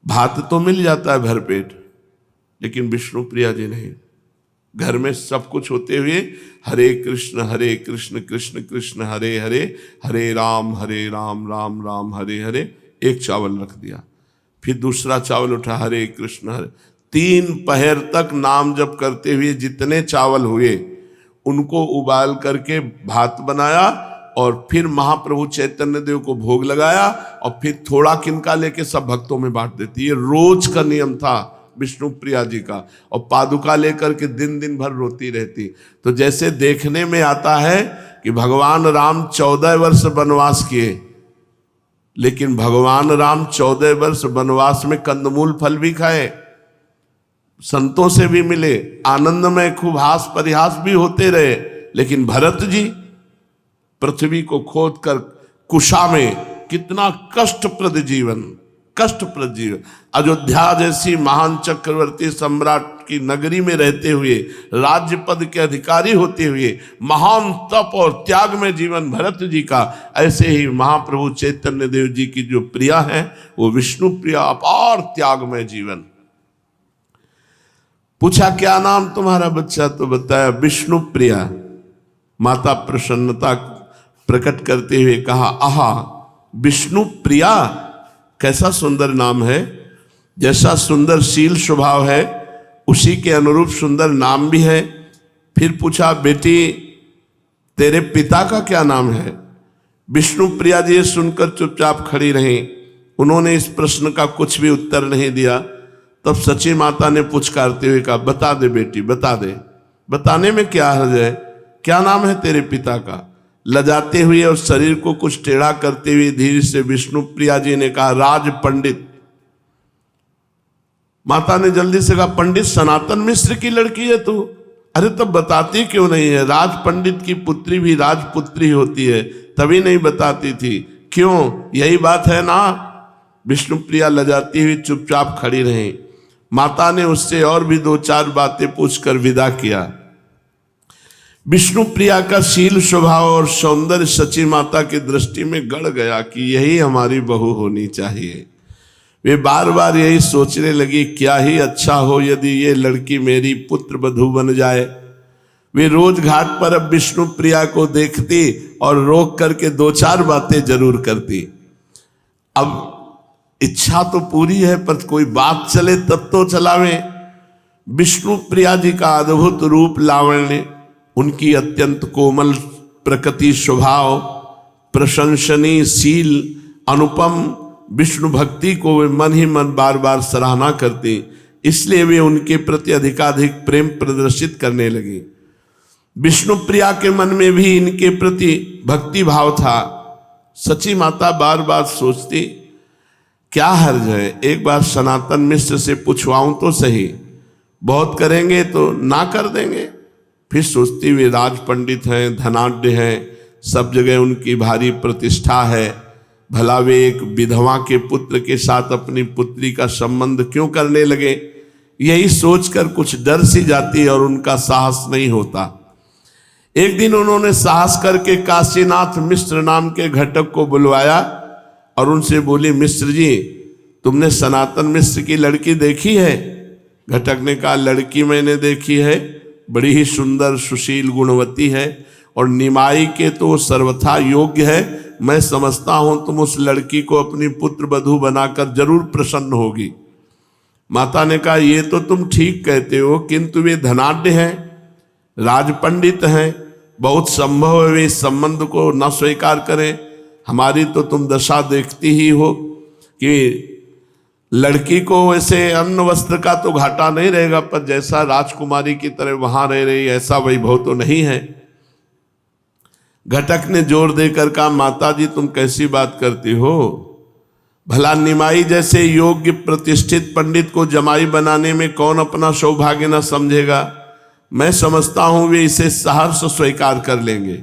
भात तो मिल जाता है भरपेट, लेकिन विष्णु प्रिया जी नहीं। घर में सब कुछ होते हुए हरे कृष्ण कृष्ण कृष्ण हरे हरे, हरे राम राम राम हरे हरे, एक चावल रख दिया, फिर दूसरा चावल उठा, हरे कृष्ण हरे। 3 पहर तक नाम जप करते हुए जितने चावल हुए उनको उबाल करके भात बनाया और फिर महाप्रभु चैतन्य देव को भोग लगाया और फिर थोड़ा किनका लेके सब भक्तों में बांट देती। ये रोज का नियम था विष्णु प्रिया जी का। और पादुका लेकर के दिन दिन भर रोती रहती। तो जैसे देखने में आता है कि भगवान राम 14 वर्ष वनवास किए, लेकिन भगवान राम 14 वर्ष वनवास में कंदमूल फल भी खाए, संतों से भी मिले, आनंद में खूब हास परिहास भी होते रहे, लेकिन भरत जी पृथ्वी को खोद कर कुशा में कितना कष्टप्रद जीवन, कष्टप्रद जीवन, अयोध्या जैसी महान चक्रवर्ती सम्राट की नगरी में रहते हुए, राज्य पद के अधिकारी होते हुए, महान तप और त्याग में जीवन भरत जी का, ऐसे ही महाप्रभु चैतन्य देव जी की जो प्रिया है वो विष्णु प्रिया, अपार त्याग में जीवन। पूछा क्या नाम तुम्हारा बच्चा? तो बताया विष्णु प्रिया। माता प्रसन्नता प्रकट करते हुए कहा, आहा विष्णु प्रिया, कैसा सुंदर नाम है। जैसा सुंदर शील स्वभाव है उसी के अनुरूप सुंदर नाम भी है। फिर पूछा बेटी तेरे पिता का क्या नाम है? विष्णु प्रिया जी सुनकर चुपचाप खड़ी रहीं। उन्होंने इस प्रश्न का कुछ भी उत्तर नहीं दिया। तब सची माता ने पुचकारते हुए कहा, बता दे बेटी, बता दे, बताने में क्या हर्ज है, क्या नाम है तेरे पिता का? लजाते हुए और शरीर को कुछ टेढ़ा करते हुए धीरे से विष्णु प्रिया जी ने कहा, राज पंडित। माता ने जल्दी से कहा, पंडित सनातन मिश्र की लड़की है तू? अरे तब बताती क्यों नहीं है? राज पंडित की पुत्री भी राजपुत्री होती है, तभी नहीं बताती थी, क्यों? यही बात है ना। विष्णु प्रिया लजाती हुई चुपचाप खड़ी रही। माता ने उससे और भी 2-4 बातें पूछकर विदा किया। विष्णु प्रिया का शील स्वभाव और सौंदर्य सची माता की दृष्टि में गड़ गया कि यही हमारी बहू होनी चाहिए। वे बार बार यही सोचने लगी, क्या ही अच्छा हो यदि ये लड़की मेरी पुत्र वधू बन जाए। वे रोज घाट पर अब विष्णु प्रिया को देखती और रोक करके 2-4 बातें जरूर करती। अब इच्छा तो पूरी है, पर कोई बात चले तब तो चलावे। विष्णु प्रिया जी का अद्भुत रूप लावण्य, उनकी अत्यंत कोमल प्रकृति स्वभाव, प्रशंसनीय शील, अनुपम विष्णु भक्ति को वे मन ही मन बार बार सराहना करती। इसलिए वे उनके प्रति अधिकाधिक प्रेम प्रदर्शित करने लगी। विष्णु प्रिया के मन में भी इनके प्रति भक्ति भाव था। सची माता बार बार सोचती क्या हर्ज है, एक बार सनातन मिश्र से पूछवाऊं तो सही, बहुत करेंगे तो ना कर देंगे। फिर सोचती वे राज पंडित हैं, धनाढ्य हैं, सब जगह उनकी भारी प्रतिष्ठा है, भला वे एक विधवा के पुत्र के साथ अपनी पुत्री का संबंध क्यों करने लगे। यही सोचकर कुछ डर सी जाती और उनका साहस नहीं होता। एक दिन उन्होंने साहस करके काशीनाथ मिश्र नाम के घटक को बुलवाया और उनसे बोली, मिश्र जी तुमने सनातन मिश्र की लड़की देखी है? घटक ने कहा, लड़की मैंने देखी है, बड़ी ही सुंदर सुशील गुणवती है और निमाई के तो सर्वथा योग्य है। मैं समझता हूं तुम उस लड़की को अपनी पुत्र वधू बनाकर जरूर प्रसन्न होगी। माता ने कहा, ये तो तुम ठीक कहते हो, किंतु वे धनाढ्य हैं, राजपंडित हैं, बहुत संभव है वे इस संबंध को न स्वीकार करें। हमारी तो तुम दशा देखती ही हो कि लड़की को वैसे अन्न वस्त्र का तो घाटा नहीं रहेगा, पर जैसा राजकुमारी की तरह वहां रह रही ऐसा वैभव तो नहीं है। घटक ने जोर देकर कहा, माता जी तुम कैसी बात करती हो, भला निमाई जैसे योग्य प्रतिष्ठित पंडित को जमाई बनाने में कौन अपना सौभाग्य न समझेगा। मैं समझता हूं वे इसे सहर्ष स्वीकार कर लेंगे।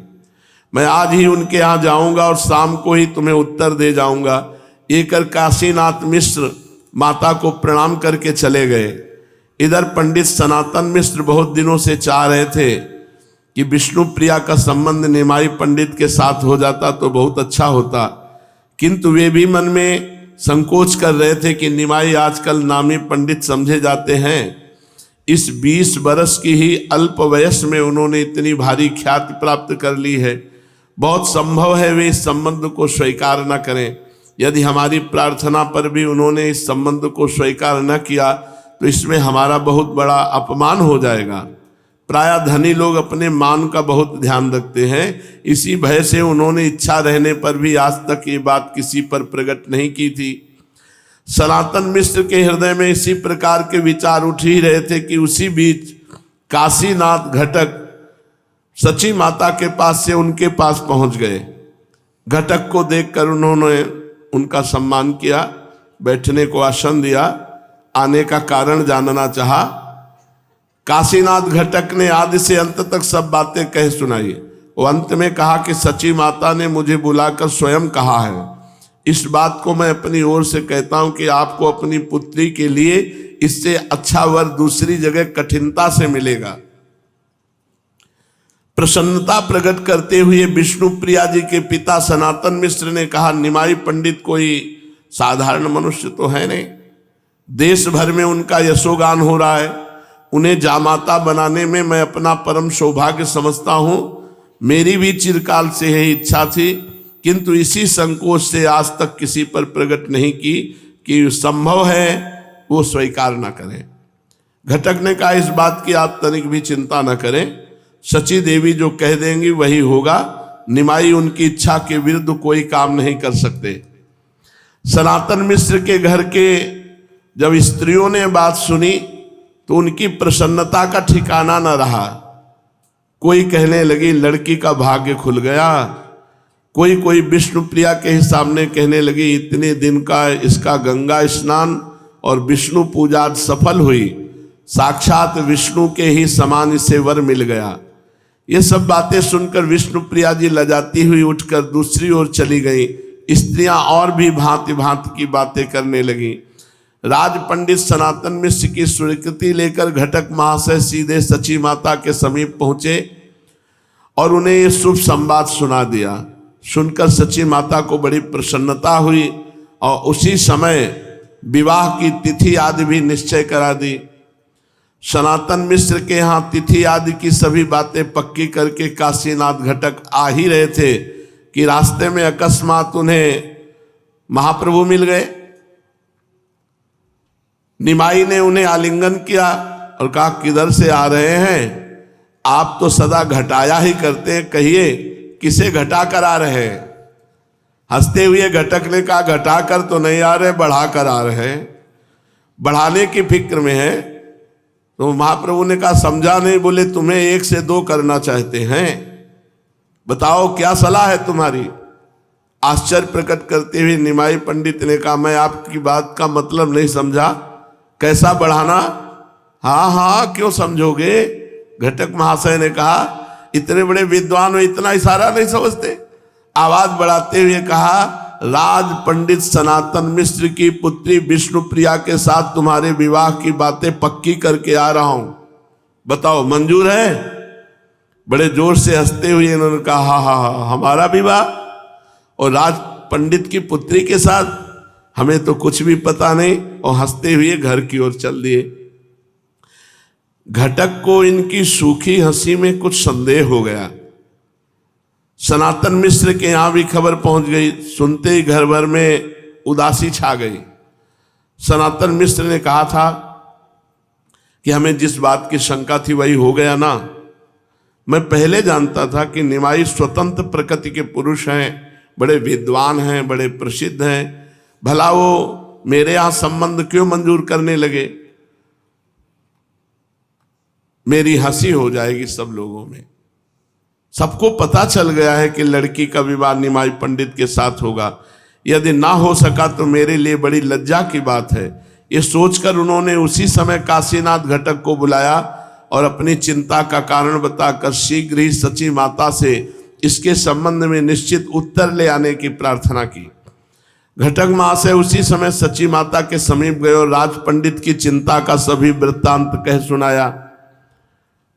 मैं आज ही उनके यहाँ जाऊंगा और शाम को ही तुम्हें उत्तर दे जाऊंगा। ये कर काशीनाथ मिश्र माता को प्रणाम करके चले गए। इधर पंडित सनातन मिश्र बहुत दिनों से चाह रहे थे कि विष्णु प्रिया का संबंध निमाई पंडित के साथ हो जाता तो बहुत अच्छा होता, किंतु वे भी मन में संकोच कर रहे थे कि निमाई आजकल नामी पंडित समझे जाते हैं। इस 20 बरस की ही अल्प वयस में उन्होंने इतनी भारी ख्याति प्राप्त कर ली है, बहुत संभव है वे इस संबंध को स्वीकार न करें। यदि हमारी प्रार्थना पर भी उन्होंने इस संबंध को स्वीकार न किया तो इसमें हमारा बहुत बड़ा अपमान हो जाएगा। प्रायः धनी लोग अपने मान का बहुत ध्यान रखते हैं, इसी भय से उन्होंने इच्छा रहने पर भी आज तक ये बात किसी पर प्रकट नहीं की थी। सनातन मिश्र के हृदय में इसी प्रकार के विचार उठ ही रहे थे कि उसी बीच काशीनाथ घटक सची माता के पास से उनके पास पहुंच गए। घटक को देखकर उन्होंने उनका सम्मान किया, बैठने को आसन दिया, आने का कारण जानना चाहा। काशीनाथ घटक ने आदि से अंत तक सब बातें कह सुनाई। वो अंत में कहा कि सची माता ने मुझे बुलाकर स्वयं कहा है, इस बात को मैं अपनी ओर से कहता हूं कि आपको अपनी पुत्री के लिए इससे अच्छा वर दूसरी जगह कठिनता से मिलेगा। प्रसन्नता प्रकट करते हुए विष्णु प्रिया जी के पिता सनातन मिश्र ने कहा, निमाई पंडित कोई साधारण मनुष्य तो है नहीं, देश भर में उनका यशोगान हो रहा है, उन्हें जामाता बनाने में मैं अपना परम सौभाग्य समझता हूं। मेरी भी चिरकाल से यही इच्छा थी, किंतु इसी संकोच से आज तक किसी पर प्रकट नहीं की कि संभव है वो स्वीकार न करें। घटक ने कहा, इस बात की आप तनिक भी चिंता न करें, सची देवी जो कह देंगी वही होगा। निमाई उनकी इच्छा के विरुद्ध कोई काम नहीं कर सकते। सनातन मिश्र के घर के जब स्त्रियों ने बात सुनी तो उनकी प्रसन्नता का ठिकाना न रहा। कोई कहने लगी लड़की का भाग्य खुल गया, कोई विष्णु प्रिया के ही सामने कहने लगी इतने दिन का इसका गंगा स्नान और विष्णु पूजा सफल हुई, साक्षात विष्णु के ही समान इसे वर मिल गया। ये सब बातें सुनकर विष्णु प्रिया जी लजाती हुई उठकर दूसरी ओर चली गई। स्त्रियां और भी भांति भांति की बातें करने लगी। राज पंडित सनातन मिश्र की स्वीकृति लेकर घटक महाशय सीधे सची माता के समीप पहुंचे और उन्हें ये शुभ संवाद सुना दिया। सुनकर सची माता को बड़ी प्रसन्नता हुई और उसी समय विवाह की तिथि आदि भी निश्चय करा दी। सनातन मिश्र के यहाँ तिथि आदि की सभी बातें पक्की करके काशीनाथ घटक आ ही रहे थे कि रास्ते में अकस्मात उन्हें महाप्रभु मिल गए। निमाई ने उन्हें आलिंगन किया और कहा, किधर से आ रहे हैं? आप तो सदा घटाया ही करते हैं, कहिए किसे घटा कर आ रहे हैं? हंसते हुए घटक ने कहा, घटा कर तो नहीं आ रहे, बढ़ा कर आ रहे हैं, बढ़ाने की फिक्र में है। तो महाप्रभु ने कहा, समझा नहीं। बोले, तुम्हें 1 से 2 करना चाहते हैं, बताओ क्या सलाह है तुम्हारी? आश्चर्य प्रकट करते हुए निमाई पंडित ने कहा, मैं आपकी बात का मतलब नहीं समझा, कैसा बढ़ाना? हाँ हाँ क्यों समझोगे? घटक महाशय ने कहा, इतने बड़े विद्वान हो, इतना इशारा नहीं समझते? आवाज बढ़ाते हुए कहा, राज पंडित सनातन मिश्र की पुत्री विष्णुप्रिया के साथ तुम्हारे विवाह की बातें पक्की करके आ रहा हूं, बताओ मंजूर है? बड़े जोर से हंसते हुए इन्होंने कहा, हा हा हा, हमारा विवाह और राज पंडित की पुत्री के साथ? हमें तो कुछ भी पता नहीं। और हंसते हुए घर की ओर चल दिए। घटक को इनकी सूखी हंसी में कुछ संदेह हो गया। सनातन मिश्र के यहां भी खबर पहुंच गई। सुनते ही घर भर में उदासी छा गई। सनातन मिश्र ने कहा था कि हमें जिस बात की शंका थी वही हो गया ना। मैं पहले जानता था कि निमाई स्वतंत्र प्रकृति के पुरुष हैं, बड़े विद्वान हैं, बड़े प्रसिद्ध हैं। भला वो मेरे यहां संबंध क्यों मंजूर करने लगे? मेरी हंसी हो जाएगी सब लोगों में। सबको पता चल गया है कि लड़की का विवाह निमाई पंडित के साथ होगा। यदि ना हो सका तो मेरे लिए बड़ी लज्जा की बात है। ये सोचकर उन्होंने उसी समय काशीनाथ घटक को बुलाया और अपनी चिंता का कारण बताकर शीघ्र ही सची माता से इसके संबंध में निश्चित उत्तर ले आने की प्रार्थना की। घटक महाशय उसी समय सची माता के समीप गए और राज पंडित की चिंता का सभी वृत्तांत कह सुनाया।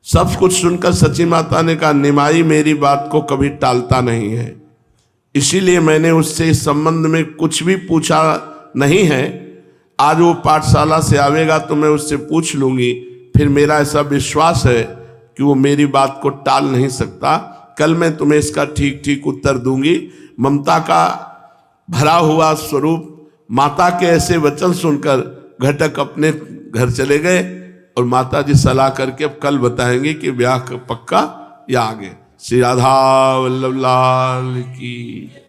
सब कुछ सुनकर सची माता ने कहा, निमाई मेरी बात को कभी टालता नहीं है, इसीलिए मैंने उससे इस संबंध में कुछ भी पूछा नहीं है। आज वो पाठशाला से आवेगा तो मैं उससे पूछ लूंगी। फिर मेरा ऐसा विश्वास है कि वो मेरी बात को टाल नहीं सकता। कल मैं तुम्हें इसका ठीक ठीक उत्तर दूंगी। ममता का भरा हुआ स्वरूप माता के ऐसे वचन सुनकर घटक अपने घर चले गए और माता जी सलाह करके अब कल बताएंगे कि ब्याह पक्का या आगे। श्री राधा वल्लभ लाल की।